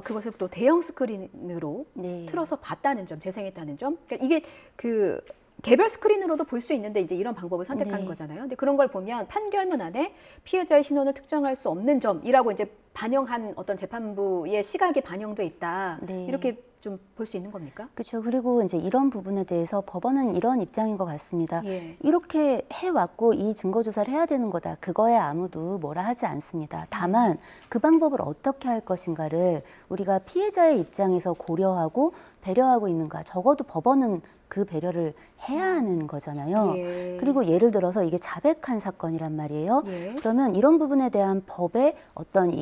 그것을 또 대형 스크린으로 네. 틀어서 봤다는 점, 재생했다는 점. 그러니까 이게 그 개별 스크린으로도 볼 수 있는데 이제 이런 방법을 선택하는 네. 거잖아요. 근데 그런 걸 보면 판결문 안에 피해자의 신원을 특정할 수 없는 점이라고 이제 반영한 어떤 재판부의 시각이 반영돼 있다. 네. 이렇게 좀 볼 수 있는 겁니까? 그렇죠. 그리고 이제 이런 부분에 대해서 법원은 이런 입장인 것 같습니다. 예. 이렇게 해왔고 이 증거 조사를 해야 되는 거다. 그거에 아무도 뭐라 하지 않습니다. 다만 그 방법을 어떻게 할 것인가를 우리가 피해자의 입장에서 고려하고 배려하고 있는가. 적어도 법원은 그 배려를 해야 하는 거잖아요. 예. 그리고 예를 들어서 이게 자백한 사건이란 말이에요. 예. 그러면 이런 부분에 대한 법의 어떤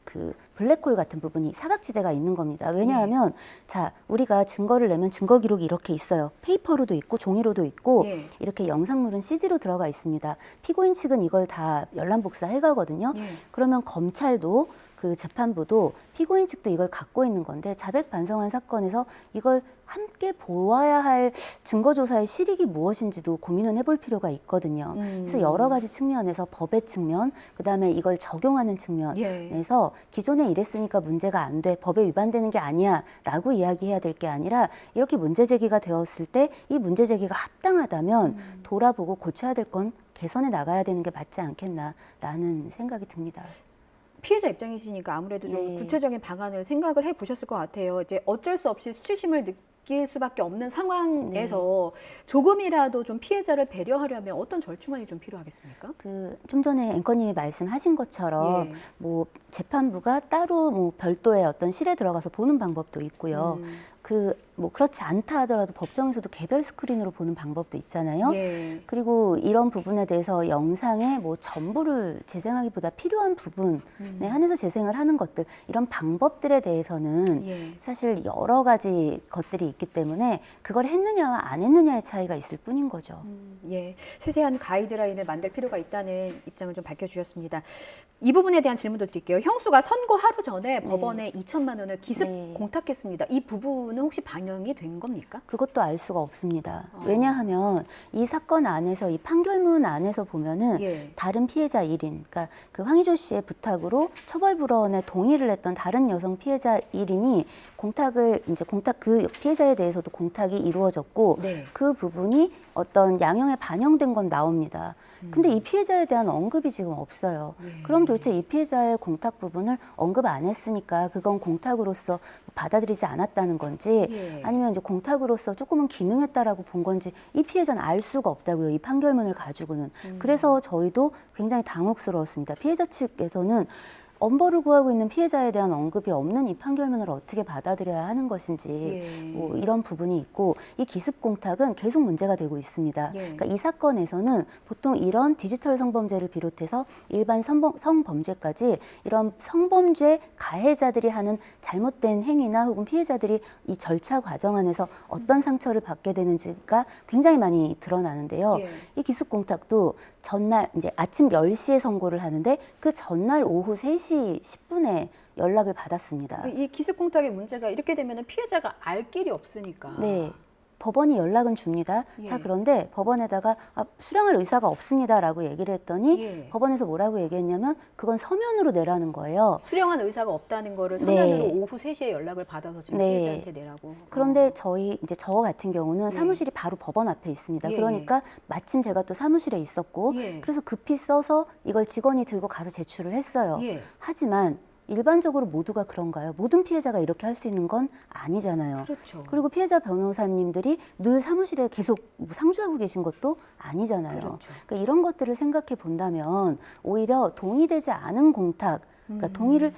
그 블랙홀 같은 부분이 사각지대가 있는 겁니다. 왜냐하면 자, 우리가 증거를 내면 증거 기록이 이렇게 있어요. 페이퍼로도 있고 종이로도 있고 예. 이렇게 영상물은 CD로 들어가 있습니다. 피고인 측은 이걸 다 열람복사 해가거든요. 예. 그러면 검찰도 그 재판부도 피고인 측도 이걸 갖고 있는 건데, 자백 반성한 사건에서 이걸 함께 보아야 할 증거조사의 실익이 무엇인지도 고민은 해볼 필요가 있거든요. 그래서 여러 가지 측면에서 법의 측면, 그다음에 이걸 적용하는 측면에서 기존에 이랬으니까 문제가 안 돼, 법에 위반되는 게 아니야 라고 이야기해야 될 게 아니라, 이렇게 문제 제기가 되었을 때 이 문제 제기가 합당하다면 돌아보고 고쳐야 될 건 개선해 나가야 되는 게 맞지 않겠나라는 생각이 듭니다. 피해자 입장이시니까 아무래도 좀 네. 구체적인 방안을 생각을 해보셨을 것 같아요. 이제 어쩔 수 없이 수치심을 느낄 수밖에 없는 상황에서 조금이라도 좀 피해자를 배려하려면 어떤 절충안이 좀 필요하겠습니까? 좀 전에 앵커님이 말씀하신 것처럼 예. 뭐 재판부가 따로 뭐 별도의 어떤 실에 들어가서 보는 방법도 있고요. 뭐 그렇지 않다 하더라도 법정에서도 개별 스크린으로 보는 방법도 있잖아요. 예. 그리고 이런 부분에 대해서 영상의 뭐 전부를 재생하기보다 필요한 부분에 한해서 재생을 하는 것들, 이런 방법들에 대해서는 예. 사실 여러 가지 것들이 있기 때문에 그걸 했느냐와 안 했느냐의 차이가 있을 뿐인 거죠. 예, 세세한 가이드라인을 만들 필요가 있다는 입장을 좀 밝혀주셨습니다. 이 부분에 대한 질문도 드릴게요. 형수가 선고 하루 전에 법원에 2천만 원을 기습 공탁했습니다. 이 부분은 혹시 반영이 된 겁니까? 그것도 알 수가 없습니다. 왜냐하면 이 사건 안에서, 이 판결문 안에서 보면은 예. 다른 피해자 1인, 그러니까 그 황희조 씨의 부탁으로 처벌불원에 동의를 했던 다른 여성 피해자 1인이 그 피해자에 대해서도 공탁이 이루어졌고 네. 그 부분이 어떤 양형에 반영된 건 나옵니다. 근데 이 피해자에 대한 언급이 지금 없어요. 그럼 도대체 이 피해자의 공탁 부분을 언급 안 했으니까 그건 공탁으로서 받아들이지 않았다는 건지, 예. 아니면 이제 공탁으로서 조금은 기능했다라고 본 건지 이 피해자는 알 수가 없다고요. 이 판결문을 가지고는. 그래서 저희도 굉장히 당혹스러웠습니다. 피해자 측에서는 엄벌을 구하고 있는 피해자에 대한 언급이 없는 이 판결문을 어떻게 받아들여야 하는 것인지 뭐 이런 부분이 있고, 이 기습 공탁은 계속 문제가 되고 있습니다. 그러니까 이 사건에서는 보통 이런 디지털 성범죄를 비롯해서 일반 성범죄까지 이런 성범죄 가해자들이 하는 잘못된 행위나 혹은 피해자들이 이 절차 과정 안에서 어떤 상처를 받게 되는지가 굉장히 많이 드러나는데요. 이 기습 공탁도 전날 이제 아침 10시에 선고를 하는데 그 전날 오후 3시 10분에 연락을 받았습니다. 이 기습 공탁의 문제가 이렇게 되면 피해자가 알 길이 없으니까. 네. 법원이 연락은 줍니다. 예. 자, 그런데 법원에다가 수령할 의사가 없습니다라고 얘기를 했더니 예. 법원에서 뭐라고 얘기했냐면 그건 서면으로 내라는 거예요. 수령한 의사가 없다는 거를 서면으로 네. 오후 3시에 연락을 받아서 지금 네. 피해자한테 내라고. 그런데 저 같은 경우는 예. 사무실이 바로 법원 앞에 있습니다. 예. 그러니까 마침 제가 또 사무실에 있었고 예. 그래서 급히 써서 이걸 직원이 들고 가서 제출을 했어요. 예. 하지만 일반적으로 모두가 그런가요? 모든 피해자가 이렇게 할 수 있는 건 아니잖아요. 그렇죠. 그리고 피해자 변호사님들이 늘 사무실에 계속 상주하고 계신 것도 아니잖아요. 그렇죠. 그러니까 이런 것들을 생각해 본다면 오히려 동의되지 않은 공탁, 그러니까 동의를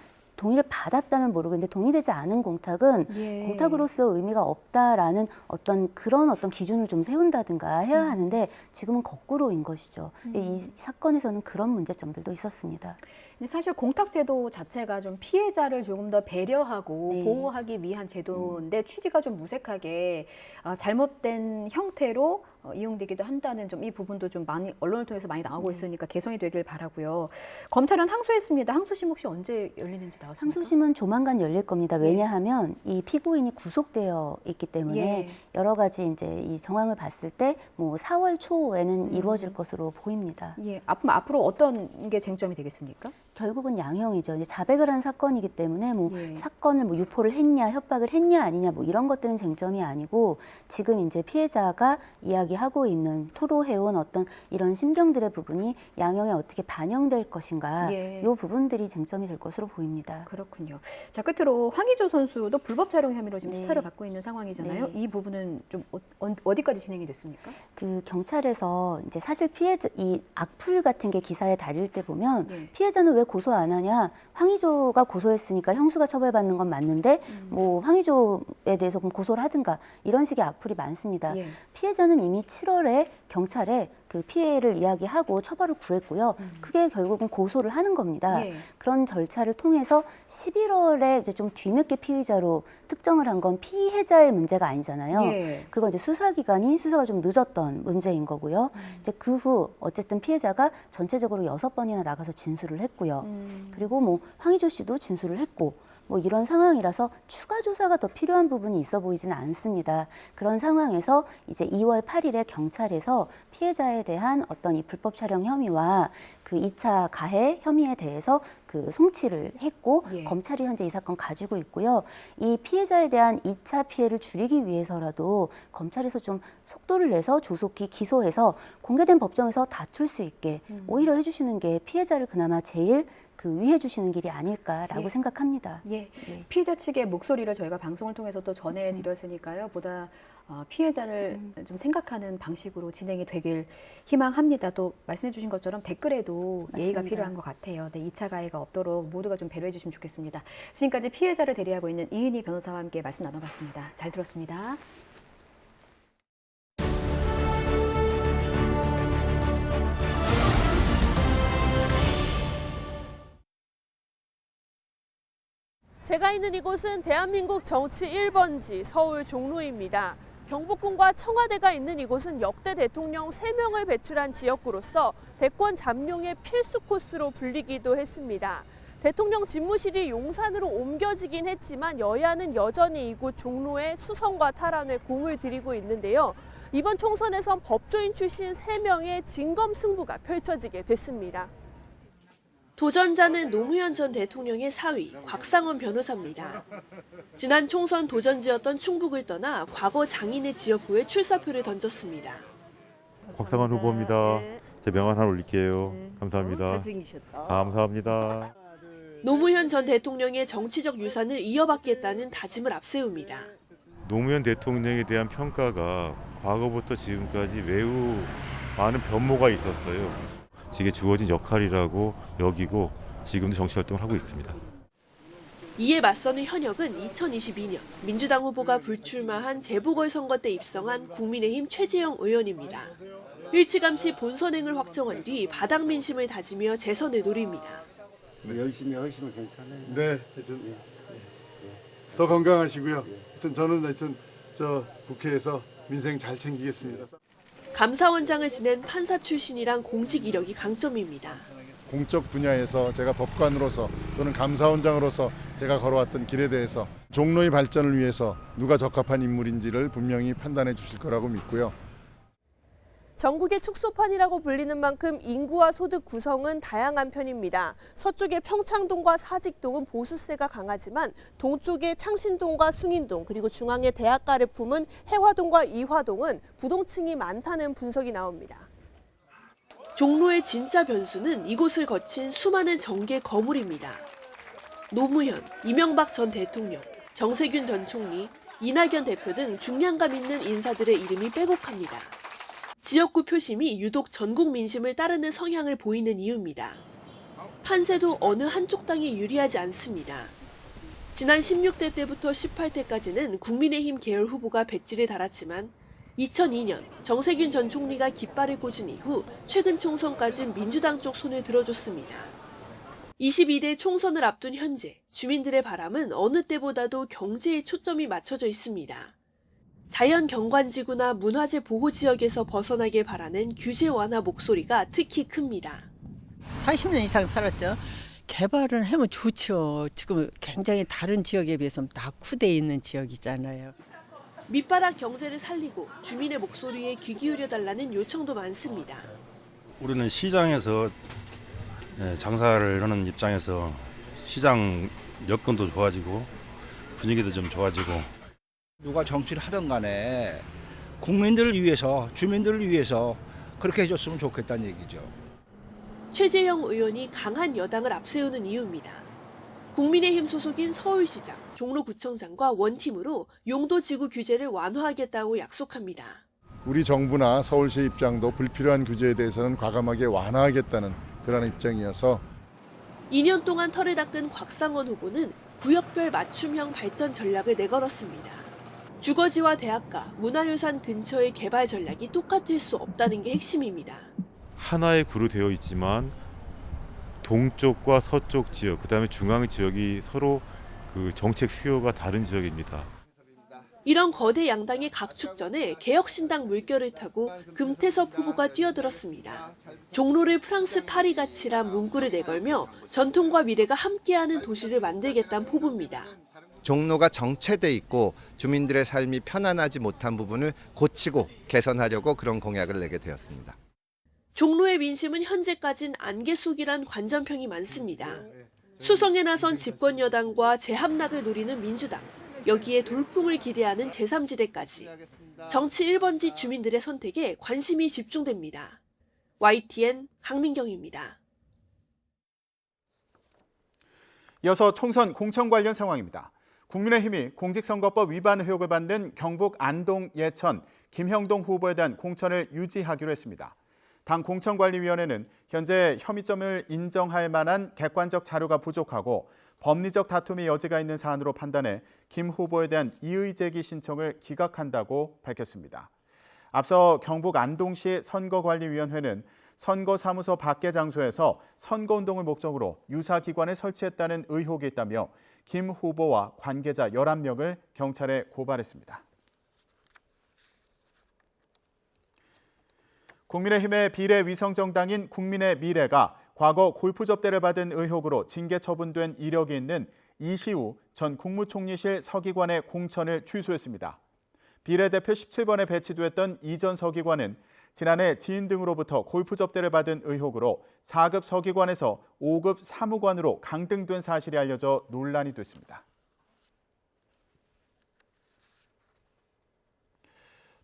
받았다면 모르겠는데 동의되지 않은 공탁은 예. 공탁으로서 의미가 없다라는 그런 기준을 좀 세운다든가 해야 하는데 지금은 거꾸로인 것이죠. 이 사건에서는 그런 문제점들도 있었습니다. 근데 사실 공탁제도 자체가 좀 피해자를 조금 더 배려하고 네. 보호하기 위한 제도인데 취지가 좀 무색하게 잘못된 형태로 이용되기도 한다는 점, 이 부분도 좀 많이 언론을 통해서 많이 나오고 있으니까 개선이 되길 바라고요. 검찰은 항소했습니다. 항소심 혹시 언제 열리는지 나왔습니까? 항소심은 조만간 열릴 겁니다. 왜냐하면 이 피고인이 구속되어 있기 때문에 예. 여러 가지 이제 이 정황을 봤을 때 뭐 4월 초에는 이루어질 것으로 보입니다. 예, 앞으로 어떤 게 쟁점이 되겠습니까? 결국은 양형이죠. 이제 자백을 한 사건이기 때문에 예. 사건을 유포를 했냐, 협박을 했냐 아니냐 이런 것들은 쟁점이 아니고 지금 이제 피해자가 이야기하고 있는 토로해온 이런 심경들의 부분이 양형에 어떻게 반영될 것인가 예. 이 부분들이 쟁점이 될 것으로 보입니다. 그렇군요. 자, 끝으로 황의조 선수도 불법 촬영 혐의로 지금 네. 수사를 받고 있는 상황이잖아요. 네. 이 부분은 좀 어디까지 진행이 됐습니까? 경찰에서 이제 사실 이 악플 같은 게 기사에 달릴 때 보면 예. 피해자는 왜 고소 안 하냐? 황의조가 고소했으니까 형수가 처벌받는 건 맞는데 뭐 황의조에 대해서 그럼 고소를 하든가 이런 식의 악플이 많습니다. 예. 피해자는 이미 7월에 경찰에 그 피해를 이야기하고 처벌을 구했고요. 그게 결국은 고소를 하는 겁니다. 예. 그런 절차를 통해서 11월에 이제 좀 뒤늦게 피의자로 특정을 한 건 피해자의 문제가 아니잖아요. 예. 그건 이제 수사가 좀 늦었던 문제인 거고요. 이제 그 후 어쨌든 피해자가 전체적으로 6번이나 나가서 진술을 했고요. 그리고 뭐 황의조 씨도 진술을 했고 뭐 이런 상황이라서 추가 조사가 더 필요한 부분이 있어 보이지는 않습니다. 그런 상황에서 이제 2월 8일에 경찰에서 피해자에 대한 이 불법 촬영 혐의와 그 2차 가해 혐의에 대해서 그 송치를 했고 예. 검찰이 현재 이 사건 가지고 있고요. 이 피해자에 대한 2차 피해를 줄이기 위해서라도 검찰에서 좀 속도를 내서 조속히 기소해서 공개된 법정에서 다툴 수 있게 오히려 해주시는 게 피해자를 그나마 제일 위해 주시는 길이 아닐까라고 예. 생각합니다. 예. 피해자 측의 목소리를 저희가 방송을 통해서 또 전해드렸으니까요. 보다 피해자를 좀 생각하는 방식으로 진행이 되길 희망합니다. 또 말씀해 주신 것처럼 댓글에도 예의가 맞습니다. 필요한 것 같아요. 네, 2차 가해가 없도록 모두가 좀 배려해 주시면 좋겠습니다. 지금까지 피해자를 대리하고 있는 이은희 변호사와 함께 말씀 나눠봤습니다. 잘 들었습니다. 제가 있는 이곳은 대한민국 정치 1번지 서울 종로입니다. 경복궁과 청와대가 있는 이곳은 역대 대통령 3명을 배출한 지역구로서 대권 잠룡의 필수 코스로 불리기도 했습니다. 대통령 집무실이 용산으로 옮겨지긴 했지만 여야는 여전히 이곳 종로의 수성과 탈환에 공을 들이고 있는데요. 이번 총선에선 법조인 출신 3명의 진검승부가 펼쳐지게 됐습니다. 도전자는 노무현 전 대통령의 사위 곽상원 변호사입니다. 지난 총선 도전지였던 충북을 떠나 과거 장인의 지역구에 출사표를 던졌습니다. 곽상원 후보입니다. 제 명함 하나 올릴게요. 감사합니다. 잘생기셨다. 감사합니다. 노무현 전 대통령의 정치적 유산을 이어받겠다는 다짐을 앞세웁니다. 노무현 대통령에 대한 평가가 과거부터 지금까지 매우 많은 변모가 있었어요. 제게 주어진 역할이라고 여기고 지금도 정치활동을 하고 있습니다. 이에 맞서는 현역은 2022년 민주당 후보가 불출마한 재보궐선거 때 입성한 국민의힘 최재형 의원입니다. 일찌감치 본선행을 확정한 뒤 바닥 민심을 다지며 재선을 노립니다. 열심히 하시면 괜찮아요. 네, 하여튼 더 건강하시고요. 하여튼 저는 저 국회에서 민생 잘 챙기겠습니다. 감사원장을 지낸 판사 출신이란 공직 이력이 강점입니다. 공적 분야에서 제가 법관으로서 또는 감사원장으로서 제가 걸어왔던 길에 대해서 종로의 발전을 위해서 누가 적합한 인물인지를 분명히 판단해 주실 거라고 믿고요. 전국의 축소판이라고 불리는 만큼 인구와 소득 구성은 다양한 편입니다. 서쪽의 평창동과 사직동은 보수세가 강하지만 동쪽의 창신동과 숭인동 그리고 중앙의 대학가를 품은 해화동과 이화동은 부동층이 많다는 분석이 나옵니다. 종로의 진짜 변수는 이곳을 거친 수많은 정계 거물입니다. 노무현, 이명박 전 대통령, 정세균 전 총리, 이낙연 대표 등 중량감 있는 인사들의 이름이 빼곡합니다. 지역구 표심이 유독 전국 민심을 따르는 성향을 보이는 이유입니다. 판세도 어느 한쪽 당에 유리하지 않습니다. 지난 16대 때부터 18대까지는 국민의힘 계열 후보가 배지를 달았지만 2002년 정세균 전 총리가 깃발을 꽂은 이후 최근 총선까지 민주당 쪽 손을 들어줬습니다. 22대 총선을 앞둔 현재 주민들의 바람은 어느 때보다도 경제에 초점이 맞춰져 있습니다. 자연 경관지구나 문화재 보호지역에서 벗어나길 바라는 규제 완화 목소리가 특히 큽니다. 40년 이상 살았죠. 개발을 하면 좋죠. 지금 굉장히 다른 지역에 비해서 낙후돼 있는 지역이잖아요. 밑바닥 경제를 살리고 주민의 목소리에 귀 기울여달라는 요청도 많습니다. 우리는 시장에서 장사를 하는 입장에서 시장 여건도 좋아지고 분위기도 좀 좋아지고 누가 정치를 하든 간에 국민들을 위해서 주민들을 위해서 그렇게 해줬으면 좋겠다는 얘기죠. 최재형 의원이 강한 여당을 앞세우는 이유입니다. 국민의힘 소속인 서울시장, 종로구청장과 원팀으로 용도지구 규제를 완화하겠다고 약속합니다. 우리 정부나 서울시 입장도 불필요한 규제에 대해서는 과감하게 완화하겠다는 그런 입장이어서 2년 동안 털을 닦은 곽상원 후보는 구역별 맞춤형 발전 전략을 내걸었습니다. 주거지와 대학가, 문화유산 근처의 개발 전략이 똑같을 수 없다는 게 핵심입니다. 하나의 구로 되어 있지만 동쪽과 서쪽 지역, 그다음에 중앙 지역이 서로 그 정책 수요가 다른 지역입니다. 이런 거대 양당의 각축전에 개혁신당 물결을 타고 금태섭 후보가 뛰어들었습니다. 종로를 프랑스 파리같이란 문구를 내걸며 전통과 미래가 함께하는 도시를 만들겠다는 포부입니다. 종로가 정체돼 있고 주민들의 삶이 편안하지 못한 부분을 고치고 개선하려고 그런 공약을 내게 되었습니다. 종로의 민심은 현재까진 안개 속이란 관전평이 많습니다. 수성에 나선 집권 여당과 재함락을 노리는 민주당, 여기에 돌풍을 기대하는 제3지대까지 정치 1번지 주민들의 선택에 관심이 집중됩니다. YTN 강민경입니다. 이어서 총선 공천 관련 상황입니다. 국민의힘이 공직선거법 위반 의혹을 받는 경북 안동 예천 김형동 후보에 대한 공천을 유지하기로 했습니다. 당 공천관리위원회는 현재 혐의점을 인정할 만한 객관적 자료가 부족하고 법리적 다툼의 여지가 있는 사안으로 판단해 김 후보에 대한 이의 제기 신청을 기각한다고 밝혔습니다. 앞서 경북 안동시 선거관리위원회는 선거사무소 밖의 장소에서 선거운동을 목적으로 유사기관을 설치했다는 의혹이 있다며 김 후보와 관계자 11명을 경찰에 고발했습니다. 국민의힘의 비례위성정당인 국민의 미래가 과거 골프 접대를 받은 의혹으로 징계 처분된 이력이 있는 이시우 전 국무총리실 서기관의 공천을 취소했습니다. 비례대표 17번에 배치됐던 이 전 서기관은 지난해 지인 등으로부터 골프 접대를 받은 의혹으로 4급 서기관에서 5급 사무관으로 강등된 사실이 알려져 논란이 됐습니다.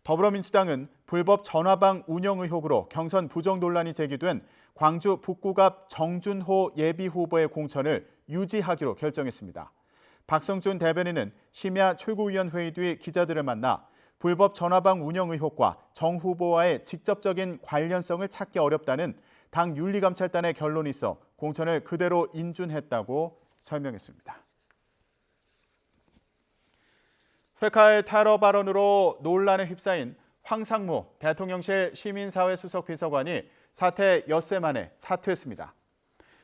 더불어민주당은 불법 전화방 운영 의혹으로 경선 부정 논란이 제기된 광주 북구갑 정준호 예비후보의 공천을 유지하기로 결정했습니다. 박성준 대변인은 심야 최고위원회의 뒤 기자들을 만나 불법 전화방 운영 의혹과 정 후보와의 직접적인 관련성을 찾기 어렵다는 당 윤리감찰단의 결론이 있어 공천을 그대로 인준했다고 설명했습니다. 회카의 테러 발언으로 논란에 휩싸인 황상무 대통령실 시민사회 수석 비서관이 사퇴 엿새 만에 사퇴했습니다.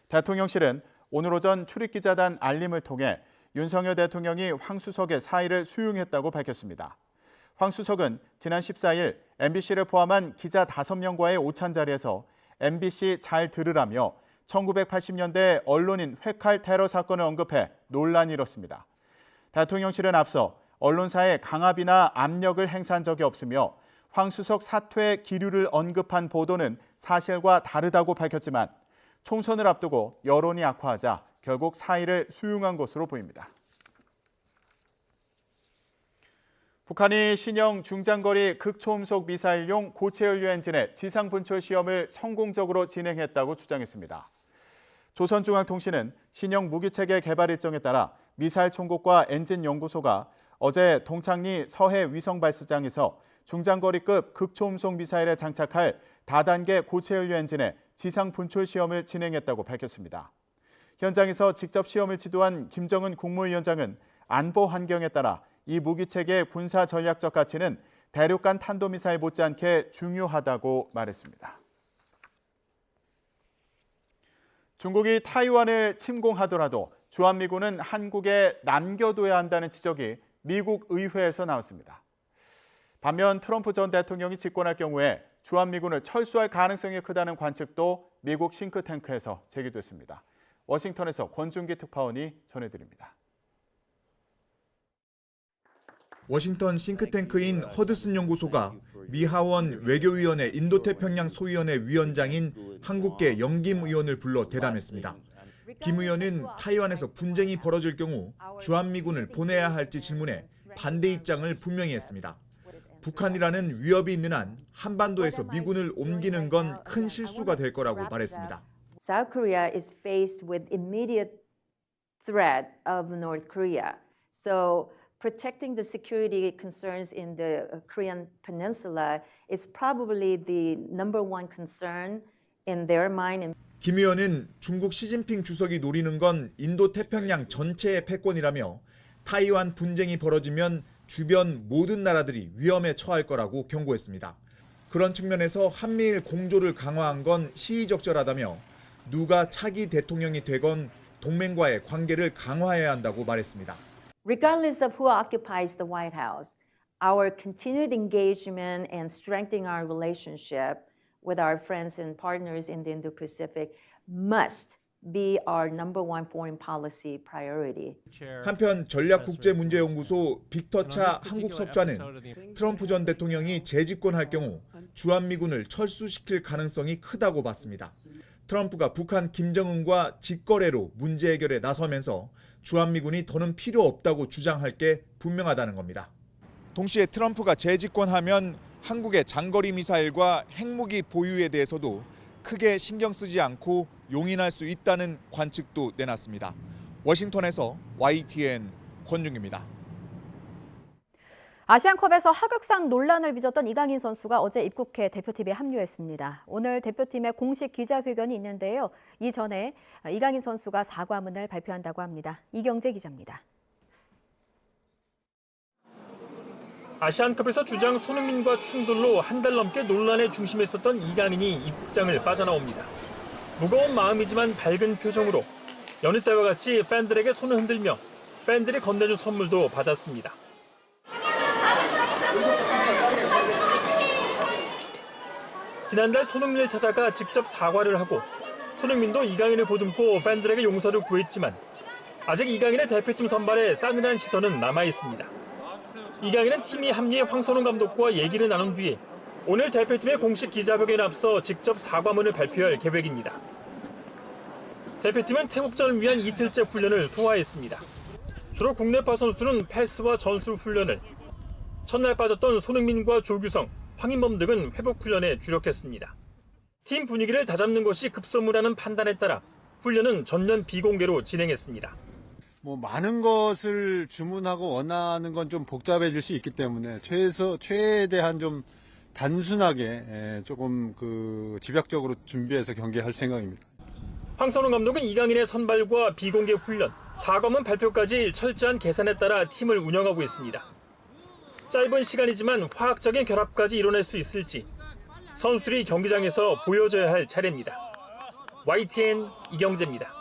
대통령실은 오늘 오전 출입기자단 알림을 통해 윤석열 대통령이 황 수석의 사의를 수용했다고 밝혔습니다. 황 수석은 지난 14일 MBC를 포함한 기자 5명과의 오찬 자리에서 MBC 잘 들으라며 1980년대 언론인 회칼 테러 사건을 언급해 논란이 일었습니다. 대통령실은 앞서 언론사에 강압이나 압력을 행사한 적이 없으며 황수석 사퇴 기류를 언급한 보도는 사실과 다르다고 밝혔지만 총선을 앞두고 여론이 악화하자 결국 사의를 수용한 것으로 보입니다. 북한이 신형 중장거리 극초음속 미사일용 고체연료 엔진의 지상 분출 시험을 성공적으로 진행했다고 주장했습니다. 조선중앙통신은 신형 무기체계 개발 일정에 따라 미사일 총국과 엔진 연구소가 어제 동창리 서해 위성발사장에서 중장거리급 극초음속 미사일에 장착할 다단계 고체연료 엔진의 지상 분출 시험을 진행했다고 밝혔습니다. 현장에서 직접 시험을 지도한 김정은 국무위원장은 안보 환경에 따라 이 무기체계의 군사 전략적 가치는 대륙간 탄도미사일 못지않게 중요하다고 말했습니다. 중국이 타이완을 침공하더라도 주한미군은 한국에 남겨둬야 한다는 지적이 미국 의회에서 나왔습니다. 반면 트럼프 전 대통령이 집권할 경우에 주한미군을 철수할 가능성이 크다는 관측도 미국 싱크탱크에서 제기됐습니다. 워싱턴에서 권준기 특파원이 전해드립니다. 워싱턴 싱크탱크인 허드슨 연구소가 미 하원 외교위원회 인도태평양 소위원회 위원장인 한국계 영김 의원을 불러 대담했습니다. 김 의원은 타이완에서 분쟁이 벌어질 경우 주한미군을 보내야 할지 질문에 반대 입장을 분명히 했습니다. 북한이라는 위협이 있는 한 한반도에서 미군을 옮기는 건 큰 실수가 될 거라고 말했습니다. South Korea is faced with immediate threat of North Korea. So protecting the security concerns in the Korean peninsula is probably the number one concern in their mind. 김 의원은 중국 시진핑 주석이 노리는 건 인도태평양 전체의 패권이라며 타이완 분쟁이 벌어지면 주변 모든 나라들이 위험에 처할 거라고 경고했습니다. 그런 측면에서 한미일 공조를 강화한 건 시의적절하다며 누가 차기 대통령이 되건 동맹과의 관계를 강화해야 한다고 말했습니다. Regardless of who occupies the White House, our continued engagement and strengthening our relationship with our friends and partners in the Indo-Pacific must be our number one foreign policy priority. 한편 전략국제문제연구소 빅터 차 한국석좌는 트럼프 전 대통령이 재집권할 경우 주한미군을 철수시킬 가능성이 크다고 봤습니다. 트럼프가 북한 김정은과 직거래로 문제 해결에 나서면서 주한미군이 더는 필요 없다고 주장할 게 분명하다는 겁니다. 동시에 트럼프가 재집권하면 한국의 장거리 미사일과 핵무기 보유에 대해서도 크게 신경 쓰지 않고 용인할 수 있다는 관측도 내놨습니다. 워싱턴에서 YTN 권준기입니다. 아시안컵에서 하극상 논란을 빚었던 이강인 선수가 어제 입국해 대표팀에 합류했습니다. 오늘 대표팀의 공식 기자회견이 있는데요. 이전에 이강인 선수가 사과문을 발표한다고 합니다. 이경재 기자입니다. 아시안컵에서 주장 손흥민과 충돌로 한 달 넘게 논란의 중심에 있었던 이강인이 입국장을 빠져나옵니다. 무거운 마음이지만 밝은 표정으로 여느 때와 같이 팬들에게 손을 흔들며 팬들이 건네준 선물도 받았습니다. 지난달 손흥민을 찾아가 직접 사과를 하고 손흥민도 이강인을 보듬고 팬들에게 용서를 구했지만 아직 이강인의 대표팀 선발에 싸늘한 시선은 남아있습니다. 이강인은 팀이 합류해 황선홍 감독과 얘기를 나눈 뒤에 오늘 대표팀의 공식 기자회견에 앞서 직접 사과문을 발표할 계획입니다. 대표팀은 태국전을 위한 이틀째 훈련을 소화했습니다. 주로 국내파 선수들은 패스와 전술 훈련을, 첫날 빠졌던 손흥민과 조규성, 황인범 등은 회복 훈련에 주력했습니다. 팀 분위기를 다잡는 것이 급선무라는 판단에 따라 훈련은 전면 비공개로 진행했습니다. 많은 것을 주문하고 원하는 건 좀 복잡해질 수 있기 때문에 최대한 좀 단순하게 조금 집약적으로 준비해서 경기할 생각입니다. 황선홍 감독은 이강인의 선발과 비공개 훈련, 사과문 발표까지 철저한 계산에 따라 팀을 운영하고 있습니다. 짧은 시간이지만 화학적인 결합까지 이뤄낼 수 있을지 선수들이 경기장에서 보여줘야 할 차례입니다. YTN 이경재입니다.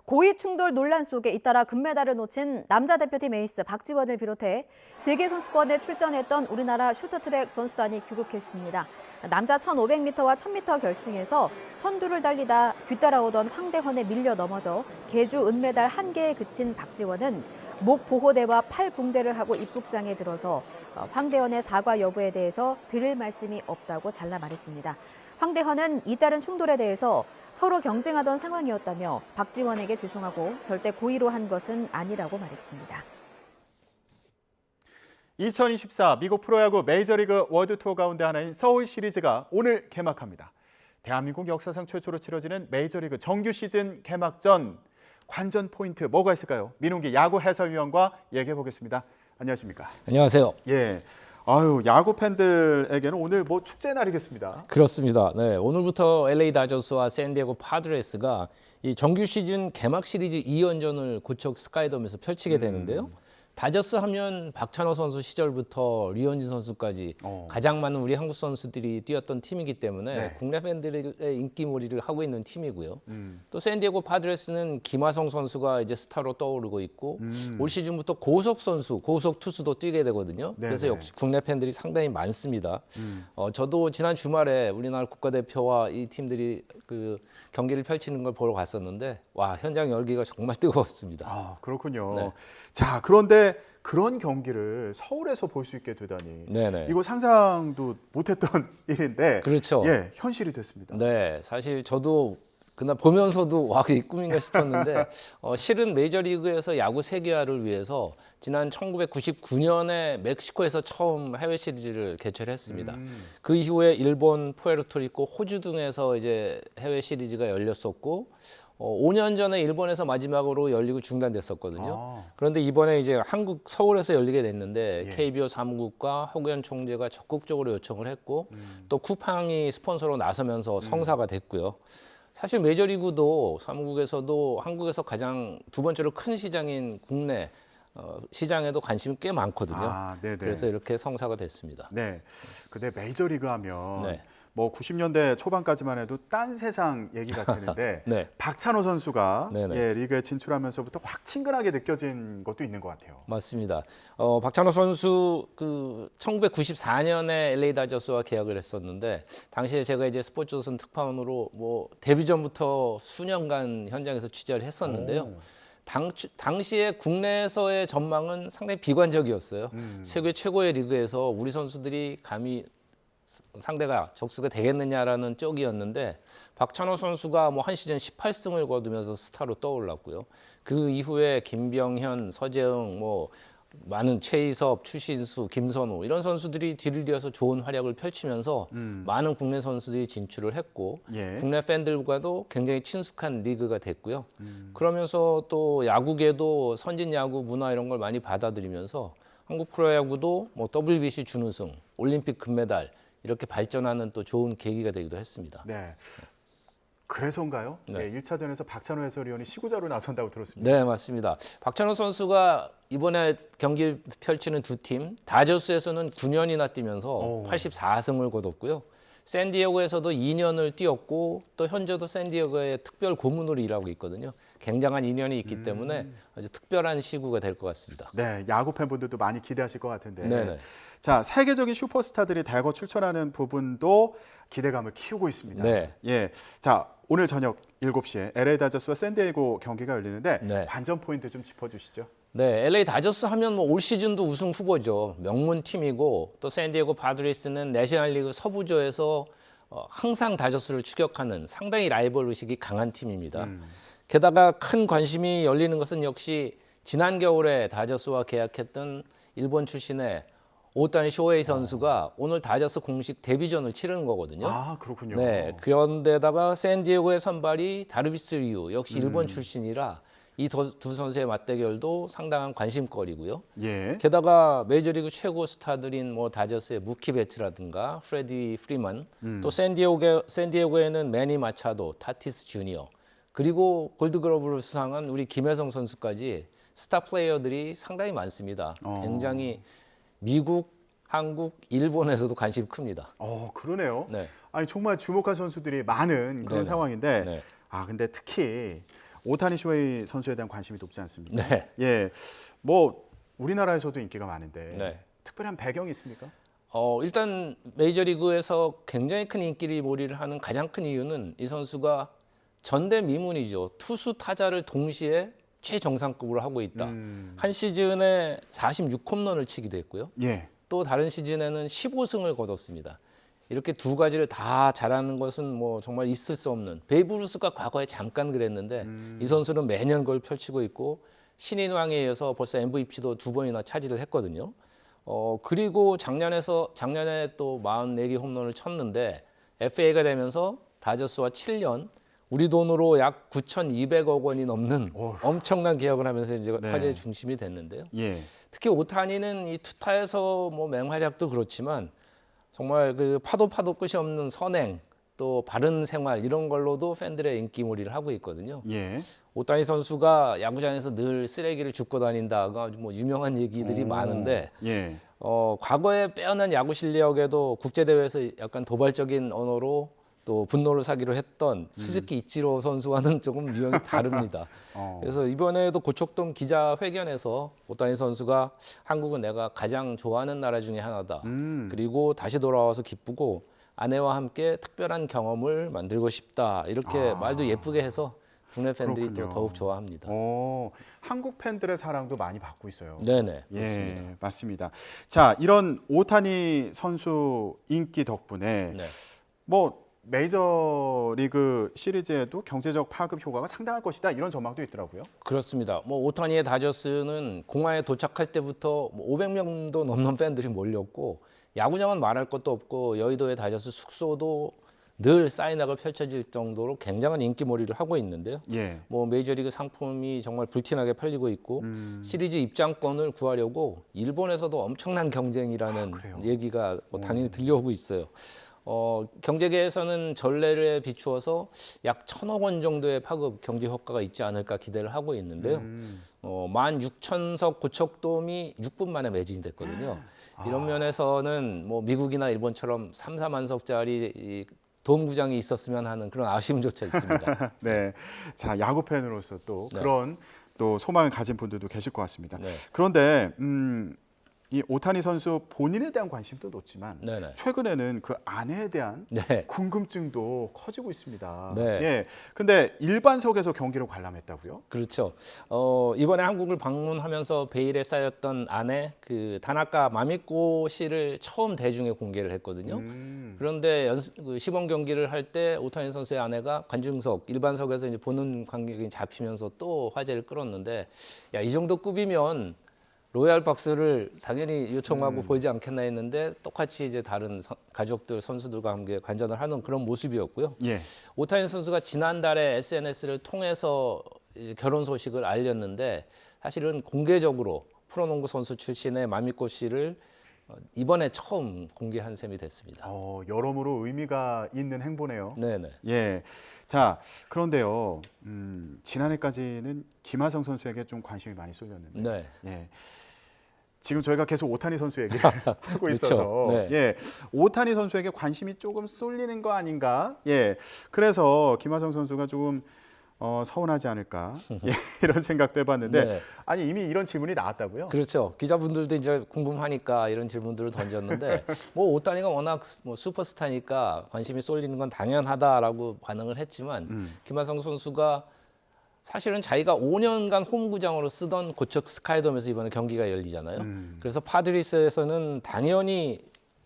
고위 충돌 논란 속에 잇따라 금메달을 놓친 남자 대표팀 에이스 박지원을 비롯해 세계선수권에 출전했던 우리나라 쇼트트랙 선수단이 귀국했습니다. 남자 1500m와 1000m 결승에서 선두를 달리다 뒤따라오던 황대헌에 밀려 넘어져 계주 은메달 1개에 그친 박지원은 목 보호대와 팔 붕대를 하고 입국장에 들어서 황대헌의 사과 여부에 대해서 드릴 말씀이 없다고 잘라 말했습니다. 황대헌은 잇따른 충돌에 대해서 서로 경쟁하던 상황이었다며 박지원에게 죄송하고 절대 고의로 한 것은 아니라고 말했습니다. 2024 미국 프로야구 메이저리그 월드투어 가운데 하나인 서울 시리즈가 오늘 개막합니다. 대한민국 역사상 최초로 치러지는 메이저리그 정규 시즌 개막전 관전 포인트 뭐가 있을까요? 민웅기 야구 해설위원과 얘기해 보겠습니다. 안녕하십니까? 안녕하세요. 예. 아유, 야구 팬들에게는 오늘 뭐 축제 날이겠습니다. 그렇습니다. 네, 오늘부터 LA 다저스와 샌디에고 파드레스가 이 정규 시즌 개막 시리즈 2연전을 고척 스카이돔에서 펼치게 되는데요. 다저스 하면 박찬호 선수 시절부터 류현진 선수까지 가장 많은 우리 한국 선수들이 뛰었던 팀이기 때문에 네. 국내 팬들의 인기몰이를 하고 있는 팀이고요. 또 샌디에고 파드레스는 김하성 선수가 이제 스타로 떠오르고 있고 올 시즌부터 고속 선수, 고속 투수도 뛰게 되거든요. 네, 그래서 네. 역시 국내 팬들이 상당히 많습니다. 저도 지난 주말에 우리나라 국가대표와 이 팀들이 그 경기를 펼치는 걸 보러 갔었는데 와, 현장 열기가 정말 뜨거웠습니다. 아, 그렇군요. 네. 자, 그런데 그런 경기를 서울에서 볼 수 있게 되다니 네네. 이거 상상도 못했던 일인데 그렇죠. 예, 현실이 됐습니다. 네, 사실 저도 그날 보면서도 와, 이게 꿈인가 싶었는데 실은 메이저리그에서 야구 세계화를 위해서 지난 1999년에 멕시코에서 처음 해외 시리즈를 개최를 했습니다. 그 이후에 일본, 푸에르토리코, 호주 등에서 이제 해외 시리즈가 열렸었고 5년 전에 일본에서 마지막으로 열리고 중단됐었거든요. 그런데 이번에 이제 한국 서울에서 열리게 됐는데 KBO 사무국과 허구현 총재가 적극적으로 요청을 했고 또 쿠팡이 스폰서로 나서면서 성사가 됐고요. 사실 메이저리그도 사무국에서도 한국에서 가장 두 번째로 큰 시장인 국내 시장에도 관심이 꽤 많거든요. 아, 네네. 그래서 이렇게 성사가 됐습니다. 네. 근데 메이저리그 하면 네. 뭐 90년대 초반까지만 해도 딴 세상 얘기가 되는데 네. 박찬호 선수가 네네. 예, 리그에 진출하면서부터 확 친근하게 느껴진 것도 있는 것 같아요. 맞습니다. 박찬호 선수 그 1994년에 LA 다저스와 계약을 했었는데 당시에 제가 이제 스포츠조선 특파원으로 뭐 데뷔 전부터 수년간 현장에서 취재를 했었는데요. 당시에 국내에서의 전망은 상당히 비관적이었어요. 세계 최고의 리그에서 우리 선수들이 감히 상대가 적수가 되겠느냐라는 쪽이었는데 박찬호 선수가 뭐 한 시즌 18승을 거두면서 스타로 떠올랐고요. 그 이후에 김병현, 서재흥, 뭐 많은 최희섭, 추신수, 김선우 이런 선수들이 뒤를 이어서 좋은 활약을 펼치면서 많은 국내 선수들이 진출을 했고 예. 국내 팬들과도 굉장히 친숙한 리그가 됐고요. 그러면서 또 야구계도 선진 야구 문화 이런 걸 많이 받아들이면서 한국 프로야구도 뭐 WBC 준우승, 올림픽 금메달 이렇게 발전하는 또 좋은 계기가 되기도 했습니다. 네. 그래서인가요? 네. 네. 1차전에서 박찬호 해설위원이 시구자로 나선다고 들었습니다. 네, 맞습니다. 박찬호 선수가 이번에 경기 펼치는 두 팀, 다저스에서는 9년이나 뛰면서 84승을 거뒀고요. 샌디에고에서도 2년을 뛰었고 또 현재도 샌디에고의 특별 고문으로 일하고 있거든요. 굉장한 인연이 있기 때문에 아주 특별한 시구가 될 것 같습니다. 네, 야구 팬분들도 많이 기대하실 것 같은데. 네네. 자, 세계적인 슈퍼스타들이 대거 출전하는 부분도 기대감을 키우고 있습니다. 네. 예, 자, 오늘 저녁 7시에 LA 다저스와 샌디에고 경기가 열리는데 네. 관전 포인트 좀 짚어주시죠. 네, LA 다저스 하면 뭐 올 시즌도 우승 후보죠. 명문 팀이고 또 샌디에고 파드레스는 내셔널리그 서부조에서 항상 다저스를 추격하는 상당히 라이벌 의식이 강한 팀입니다. 게다가 큰 관심이 열리는 것은 역시 지난 겨울에 다저스와 계약했던 일본 출신의 오타니 쇼헤이 선수가 오늘 다저스 공식 데뷔전을 치르는 거거든요. 아, 그렇군요. 네, 그런데다가 샌디에고의 선발이 다르비스 류 역시 일본 출신이라 이 두 선수의 맞대결도 상당한 관심거리고요. 예. 게다가 메이저리그 최고 스타들인 뭐 다저스의 무키 베츠라든가 프레디 프리먼, 또 샌디에고에는 매니 마차도, 타티스 주니어, 그리고 골드글러브를 수상한 우리 김혜성 선수까지 스타 플레이어들이 상당히 많습니다. 굉장히 미국, 한국, 일본에서도 관심이 큽니다. 그러네요. 네. 아니 정말 주목할 선수들이 많은 그런 네네. 상황인데 네. 아 근데 특히 오타니 쇼헤이 선수에 대한 관심이 높지 않습니까? 네. 예, 뭐 우리나라에서도 인기가 많은데 네. 특별한 배경이 있습니까? 일단 메이저리그에서 굉장히 큰 인기몰이를 하는 가장 큰 이유는 이 선수가 전대미문이죠. 투수 타자를 동시에 최정상급으로 하고 있다. 한 시즌에 46홈런을 치기도 했고요. 예. 또 다른 시즌에는 15승을 거뒀습니다. 이렇게 두 가지를 다 잘하는 것은 뭐 정말 있을 수 없는, 베이브 루스가 과거에 잠깐 그랬는데 이 선수는 매년 그걸 펼치고 있고 신인왕에 이어서 벌써 MVP도 2번이나 차지를 했거든요. 그리고 작년에 또 44개 홈런을 쳤는데 FA가 되면서 다저스와 7년 우리 돈으로 약 9,200억 원이 넘는 엄청난 계약을 하면서 이제 네. 화제의 중심이 됐는데요. 예. 특히 오타니는 이 투타에서 뭐 맹활약도 그렇지만 정말 그 파도 끝이 없는 선행, 또 바른 생활 이런 걸로도 팬들의 인기몰이를 하고 있거든요. 예. 오타니 선수가 야구장에서 늘 쓰레기를 줍고 다닌다가 뭐 유명한 얘기들이 많은데 예. 과거에 빼어난 야구 실력에도 국제대회에서 약간 도발적인 언어로 또 분노를 사기로 했던 스즈키 이치로 선수와는 조금 유형이 다릅니다. 그래서 이번에도 고척돔 기자회견에서 오타니 선수가 한국은 내가 가장 좋아하는 나라 중에 하나다. 그리고 다시 돌아와서 기쁘고 아내와 함께 특별한 경험을 만들고 싶다. 이렇게 말도 예쁘게 해서 국내 팬들이 그렇군요. 또 더욱 좋아합니다. 한국 팬들의 사랑도 많이 받고 있어요. 네네. 예, 그렇습니다. 맞습니다. 자, 이런 오타니 선수 인기 덕분에 네. 뭐 메이저리그 시리즈에도 경제적 파급 효과가 상당할 것이다 이런 전망도 있더라고요. 그렇습니다. 뭐 오타니의 다저스는 공항에 도착할 때부터 500명도 넘는 팬들이 몰렸고 야구장은 말할 것도 없고 여의도의 다저스 숙소도 늘 사인회가 펼쳐질 정도로 굉장한 인기몰이를 하고 있는데요. 예. 뭐 메이저리그 상품이 정말 불티나게 팔리고 있고 시리즈 입장권을 구하려고 일본에서도 엄청난 경쟁이라는 얘기가 뭐 당연히 들려오고 있어요. 경제계에서는 전례를 비추어서 약 1,000억 원 정도의 파급 경제 효과가 있지 않을까 기대를 하고 있는데요. 16,000석 고척돔이 6분 만에 매진됐거든요. 이런 면에서는 뭐 미국이나 일본처럼 3, 4만 석짜리 돔구장이 있었으면 하는 그런 아쉬움조차 있습니다. 네, 자 야구 팬으로서 또 네. 그런 또 소망을 가진 분들도 계실 것 같습니다. 네. 그런데 이 오타니 선수 본인에 대한 관심도 높지만 네네. 최근에는 그 아내에 대한 네. 궁금증도 커지고 있습니다. 네. 예, 근데 일반석에서 경기를 관람했다고요? 그렇죠. 이번에 한국을 방문하면서 베일에 쌓였던 아내 그 다나카 마미코 씨를 처음 대중에 공개를 했거든요. 그런데 시범 경기를 할 때 오타니 선수의 아내가 관중석 일반석에서 이제 보는 관객이 잡히면서 또 화제를 끌었는데 야, 이 정도 급이면 로얄 박스를 당연히 요청하고 보이지 않겠나 했는데 똑같이 이제 다른 가족들 선수들과 함께 관전을 하는 그런 모습이었고요. 예. 오타니 선수가 지난달에 SNS를 통해서 이제 결혼 소식을 알렸는데 사실은 공개적으로 프로농구 선수 출신의 마미코 씨를 이번에 처음 공개한 셈이 됐습니다. 여러모로 의미가 있는 행보네요. 네네. 예. 자, 그런데요. 지난해까지는 김하성 선수에게 좀 관심이 많이 쏠렸는데. 네. 예. 지금 저희가 계속 오타니 선수 얘기를 하고 그렇죠. 있어서 네. 예, 오타니 선수에게 관심이 조금 쏠리는 거 아닌가? 예, 그래서 김하성 선수가 조금 서운하지 않을까 예, 이런 생각도 해봤는데 네. 아니 이미 이런 질문이 나왔다고요? 그렇죠. 기자분들도 이제 궁금하니까 이런 질문들을 던졌는데 뭐 오타니가 워낙 뭐 슈퍼스타니까 관심이 쏠리는 건 당연하다라고 반응을 했지만 김하성 선수가 사실은 자기가 5년간 홈구장으로 쓰던 고척 스카이돔에서 이번에 경기가 열리잖아요. 그래서 파드리스에서는 당연히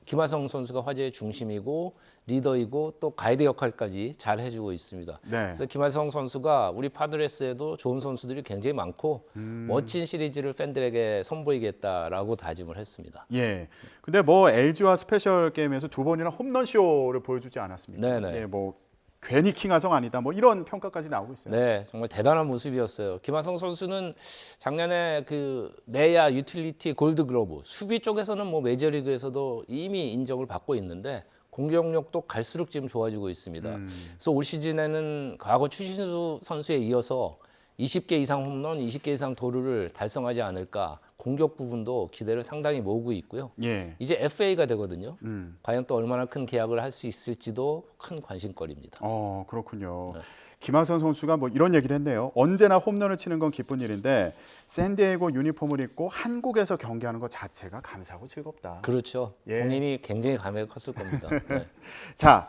김하성 선수가 화제의 중심이고 리더이고 또 가이드 역할까지 잘 해주고 있습니다. 네. 그래서 김하성 선수가 우리 파드레스에도 좋은 선수들이 굉장히 많고 멋진 시리즈를 팬들에게 선보이겠다라고 다짐을 했습니다. 예. 근데 뭐 LG와 스페셜 게임에서 2번이나 홈런쇼를 보여주지 않았습니까? 네네. 예, 뭐 괜히 킹하성 아니다. 뭐 이런 평가까지 나오고 있어요. 네, 정말 대단한 모습이었어요. 김하성 선수는 작년에 그 내야 유틸리티 골드글러브 수비 쪽에서는 뭐 메이저리그에서도 이미 인정을 받고 있는데 공격력도 갈수록 지금 좋아지고 있습니다. 그래서 올 시즌에는 과거 추신수 선수에 이어서 20개 이상 홈런, 20개 이상 도루를 달성하지 않을까 공격 부분도 기대를 상당히 모으고 있고요. 예. 이제 FA가 되거든요. 과연 또 얼마나 큰 계약을 할 수 있을지도 큰 관심거리입니다. 그렇군요. 네. 김하선 선수가 뭐 이런 얘기를 했네요. 언제나 홈런을 치는 건 기쁜 일인데 샌디에고 유니폼을 입고 한국에서 경기하는 것 자체가 감사하고 즐겁다. 그렇죠. 예. 본인이 굉장히 감회가 컸을 겁니다. 네. 자,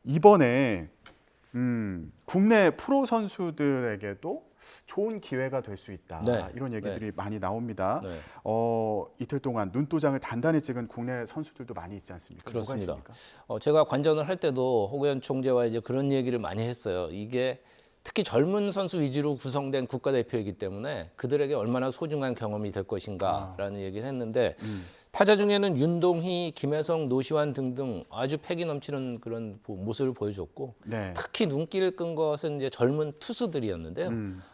이번에 국내 프로 선수들에게도 좋은 기회가 될 수 있다. 네. 이런 얘기들이 많이 나옵니다. 네. 이틀 동안 눈도장을 단단히 찍은 국내 선수들도 많이 있지 않습니까? 그렇습니다. 뭐가 있습니까? 제가 관전을 할 때도 호구현 총재와 이제 그런 얘기를 많이 했어요. 이게 특히 젊은 선수 위주로 구성된 국가대표이기 때문에 그들에게 얼마나 소중한 경험이 될 것인가라는 얘기를 했는데 타자 중에는 윤동희, 김혜성, 노시환 등등 아주 패기 넘치는 그런 모습을 보여줬고 네. 특히 눈길을 끈 것은 이제 젊은 투수들이었는데요.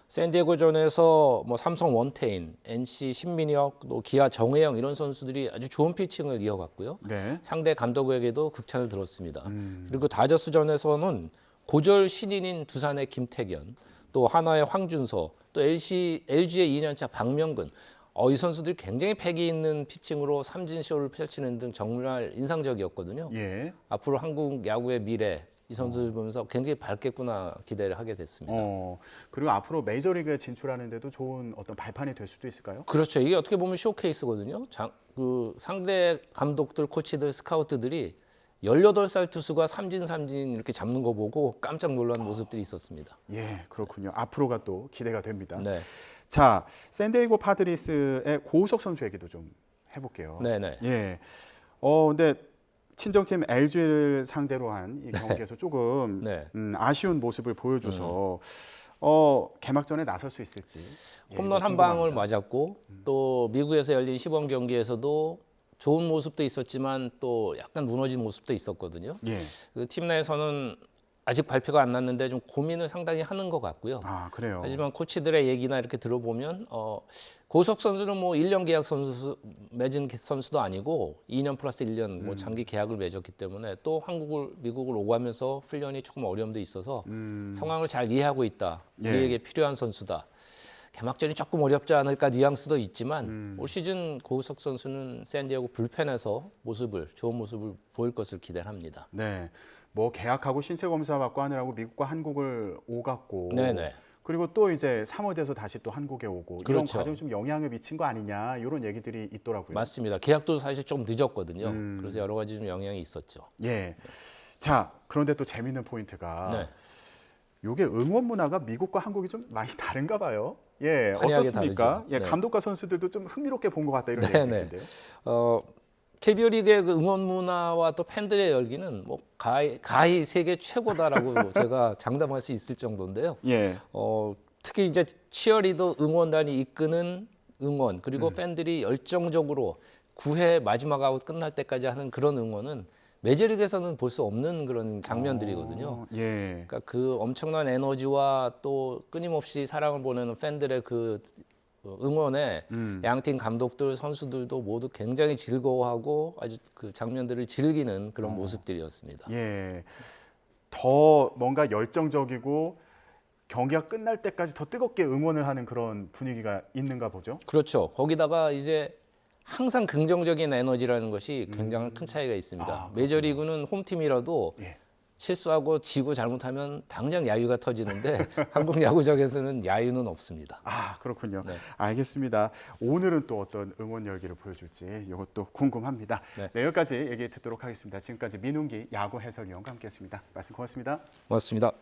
샌디에고전에서 뭐 삼성 원태인, NC 신민혁, 또 기아 정혜영 이런 선수들이 아주 좋은 피칭을 이어갔고요. 네. 상대 감독에게도 극찬을 들었습니다. 그리고 다저스전에서는 고졸 신인인 두산의 김태견, 또 하나의 황준서, 또 LG의 2년차 박명근, 이 선수들이 굉장히 패기 있는 피칭으로 삼진쇼를 펼치는 등 정말 인상적이었거든요. 예. 앞으로 한국 야구의 미래 이 선수들 보면서 굉장히 밝겠구나 기대를 하게 됐습니다. 그리고 앞으로 메이저리그에 진출하는 데도 좋은 어떤 발판이 될 수도 있을까요? 그렇죠. 이게 어떻게 보면 쇼케이스거든요. 그 상대 감독들, 코치들, 스카우트들이 18살 투수가 삼진 이렇게 잡는 거 보고 깜짝 놀란 모습들이 있었습니다. 예, 그렇군요. 앞으로가 또 기대가 됩니다. 네. 자, 샌디에이고 파드리스의 고우석 선수 얘기도 좀 해볼게요. 네네. 예. 근데 친정팀 LG를 상대로 한 이 경기에서 조금 네. 아쉬운 모습을 보여줘서 개막전에 나설 수 있을지. 홈런 한 방울 맞았고 또 미국에서 열린 시범 경기에서도 좋은 모습도 있었지만 또 약간 무너진 모습도 있었거든요. 예. 그 팀 내에서는 아직 발표가 안 났는데 좀 고민을 상당히 하는 것 같고요. 아, 그래요. 하지만 코치들의 얘기나 이렇게 들어보면 고우석 선수는 뭐 1년 계약 선수 맺은 선수도 아니고 2년 플러스 1년 뭐 장기 계약을 맺었기 때문에 또 미국을 오가면서 훈련이 조금 어려움도 있어서 상황을 잘 이해하고 있다. 우리에게 필요한 선수다. 개막전이 조금 어렵지 않을까 뉘앙스도 있지만 올 시즌 고우석 선수는 샌디에고 불펜에서 좋은 모습을 보일 것을 기대합니다. 네. 뭐 계약하고 신체 검사 받고 하느라고 미국과 한국을 오갔고 네네. 그리고 또 이제 3월 돼서 다시 또 한국에 오고 이런 그렇죠. 과정이 좀 영향을 미친 거 아니냐 이런 얘기들이 있더라고요. 맞습니다. 계약도 사실 좀 늦었거든요. 그래서 여러 가지 좀 영향이 있었죠. 예. 자, 그런데 또 재밌는 포인트가 네. 이게 응원 문화가 미국과 한국이 좀 많이 다른가 봐요. 예, 한약이 어떻습니까? 다르죠. 예, 네. 감독과 선수들도 좀 흥미롭게 본 것 같다 이런 네네. 얘기인데요. KBO 리그의 그 응원 문화와 또 팬들의 열기는 뭐 가히 세계 최고다라고 제가 장담할 수 있을 정도인데요. 예. 특히 이제 치어리더 응원단이 이끄는 응원 그리고 팬들이 열정적으로 9회 마지막 아웃 끝날 때까지 하는 그런 응원은 메이저리그에서는 볼 수 없는 그런 장면들이거든요. 예. 그러니까 그 엄청난 에너지와 또 끊임없이 사랑을 보내는 팬들의 그 응원에 양팀 감독들, 선수들도 모두 굉장히 즐거워하고 아주 그 장면들을 즐기는 그런 모습들이었습니다. 예. 더 뭔가 열정적이고 경기가 끝날 때까지 더 뜨겁게 응원을 하는 그런 분위기가 있는가 보죠. 그렇죠. 거기다가 이제 항상 긍정적인 에너지라는 것이 굉장히 큰 차이가 있습니다. 메이저리그는 홈팀이라도 실수하고 지고 잘못하면 당장 야유가 터지는데 한국 야구장에서는 야유는 없습니다. 아, 그렇군요. 네. 알겠습니다. 오늘은 또 어떤 응원 열기를 보여줄지 이것도 궁금합니다. 네, 여기까지 얘기 듣도록 하겠습니다. 지금까지 민웅기 야구 해설위원과 함께했습니다. 말씀 고맙습니다. 고맙습니다.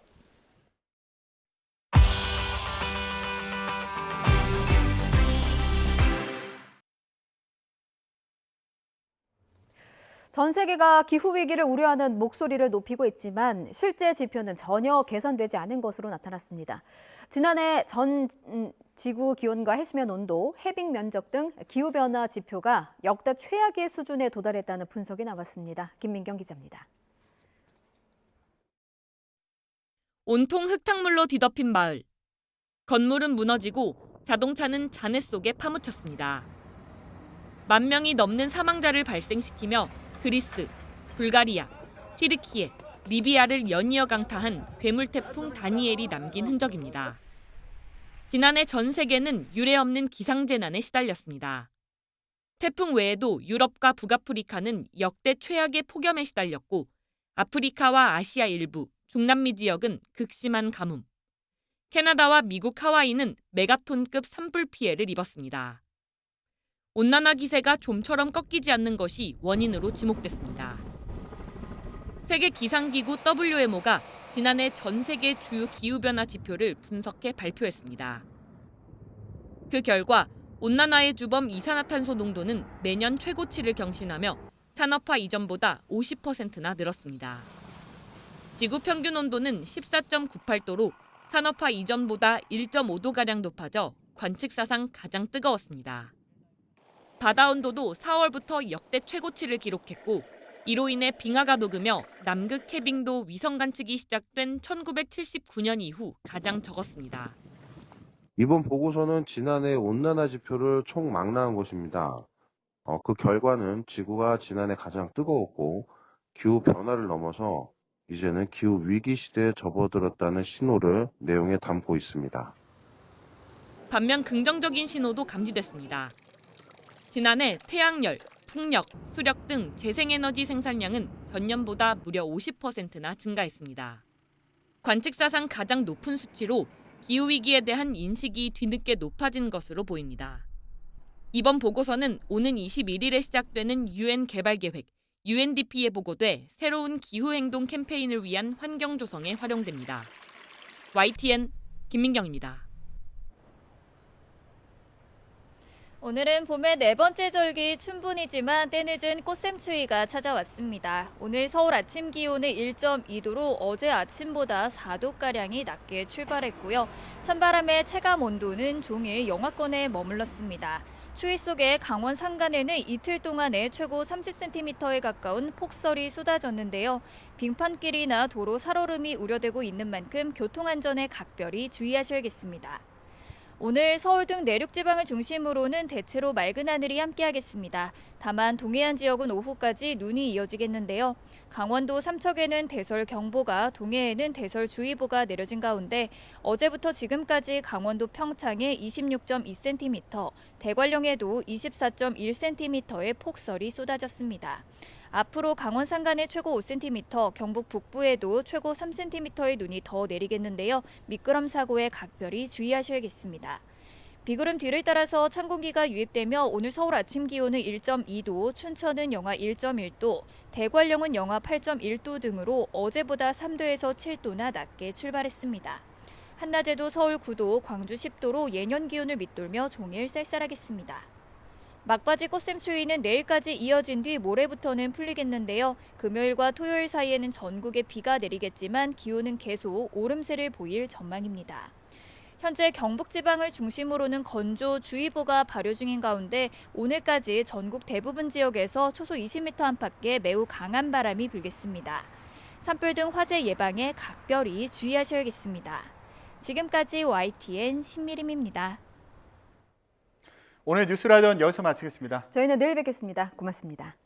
전 세계가 기후 위기를 우려하는 목소리를 높이고 있지만 실제 지표는 전혀 개선되지 않은 것으로 나타났습니다. 지난해 전 지구 기온과 해수면 온도, 해빙 면적 등 기후 변화 지표가 역대 최악의 수준에 도달했다는 분석이 나왔습니다. 김민경 기자입니다. 온통 흙탕물로 뒤덮인 마을. 건물은 무너지고 자동차는 잔해 속에 파묻혔습니다. 10,000명이 넘는 사망자를 발생시키며 그리스, 불가리아, 튀르키예, 리비아를 연이어 강타한 괴물 태풍 다니엘이 남긴 흔적입니다. 지난해 전 세계는 유례 없는 기상재난에 시달렸습니다. 태풍 외에도 유럽과 북아프리카는 역대 최악의 폭염에 시달렸고 아프리카와 아시아 일부, 중남미 지역은 극심한 가뭄. 캐나다와 미국 하와이는 메가톤급 산불 피해를 입었습니다. 온난화 기세가 좀처럼 꺾이지 않는 것이 원인으로 지목됐습니다. 세계 기상기구 WMO가 지난해 전 세계 주요 기후변화 지표를 분석해 발표했습니다. 그 결과 온난화의 주범 이산화탄소 농도는 매년 최고치를 경신하며 산업화 이전보다 50%나 늘었습니다. 지구 평균 온도는 14.98도로 산업화 이전보다 1.5도가량 높아져 관측사상 가장 뜨거웠습니다. 바다 온도도 4월부터 역대 최고치를 기록했고 이로 인해 빙하가 녹으며 남극 해빙도 위성 관측이 시작된 1979년 이후 가장 적었습니다. 이번 보고서는 지난해 온난화 지표를 총망라한 것입니다. 그 결과는 지구가 지난해 가장 뜨거웠고 기후 변화를 넘어서 이제는 기후 위기 시대에 접어들었다는 신호를 내용에 담고 있습니다. 반면 긍정적인 신호도 감지됐습니다. 지난해 태양열, 풍력, 수력 등 재생에너지 생산량은 전년보다 무려 50%나 증가했습니다. 관측사상 가장 높은 수치로 기후위기에 대한 인식이 뒤늦게 높아진 것으로 보입니다. 이번 보고서는 오는 21일에 시작되는 UN 개발계획, UNDP에 보고돼 새로운 기후행동 캠페인을 위한 환경 조성에 활용됩니다. YTN 김민경입니다. 오늘은 봄의 네 번째 절기 춘분이지만 때늦은 꽃샘추위가 찾아왔습니다. 오늘 서울 아침 기온은 1.2도로 어제 아침보다 4도가량이 낮게 출발했고요. 찬바람의 체감 온도는 종일 영하권에 머물렀습니다. 추위 속에 강원 산간에는 이틀 동안에 최고 30cm에 가까운 폭설이 쏟아졌는데요. 빙판길이나 도로 살얼음이 우려되고 있는 만큼 교통안전에 각별히 주의하셔야겠습니다. 오늘 서울 등 내륙 지방을 중심으로는 대체로 맑은 하늘이 함께하겠습니다. 다만 동해안 지역은 오후까지 눈이 이어지겠는데요. 강원도 삼척에는 대설경보가, 동해에는 대설주의보가 내려진 가운데 어제부터 지금까지 강원도 평창에 26.2cm, 대관령에도 24.1cm의 폭설이 쏟아졌습니다. 앞으로 강원 산간에 최고 5cm, 경북 북부에도 최고 3cm의 눈이 더 내리겠는데요. 미끄럼 사고에 각별히 주의하셔야겠습니다. 비구름 뒤를 따라서 찬 공기가 유입되며 오늘 서울 아침 기온은 1.2도, 춘천은 영하 1.1도, 대관령은 영하 8.1도 등으로 어제보다 3도에서 7도나 낮게 출발했습니다. 한낮에도 서울 9도, 광주 10도로 예년 기온을 밑돌며 종일 쌀쌀하겠습니다. 막바지 꽃샘추위는 내일까지 이어진 뒤 모레부터는 풀리겠는데요. 금요일과 토요일 사이에는 전국에 비가 내리겠지만 기온은 계속 오름세를 보일 전망입니다. 현재 경북지방을 중심으로는 건조주의보가 발효 중인 가운데 오늘까지 전국 대부분 지역에서 초속 20m 안팎의 매우 강한 바람이 불겠습니다. 산불 등 화재 예방에 각별히 주의하셔야겠습니다. 지금까지 YTN 신미림입니다. 오늘 뉴스라이더는 여기서 마치겠습니다. 저희는 내일 뵙겠습니다. 고맙습니다.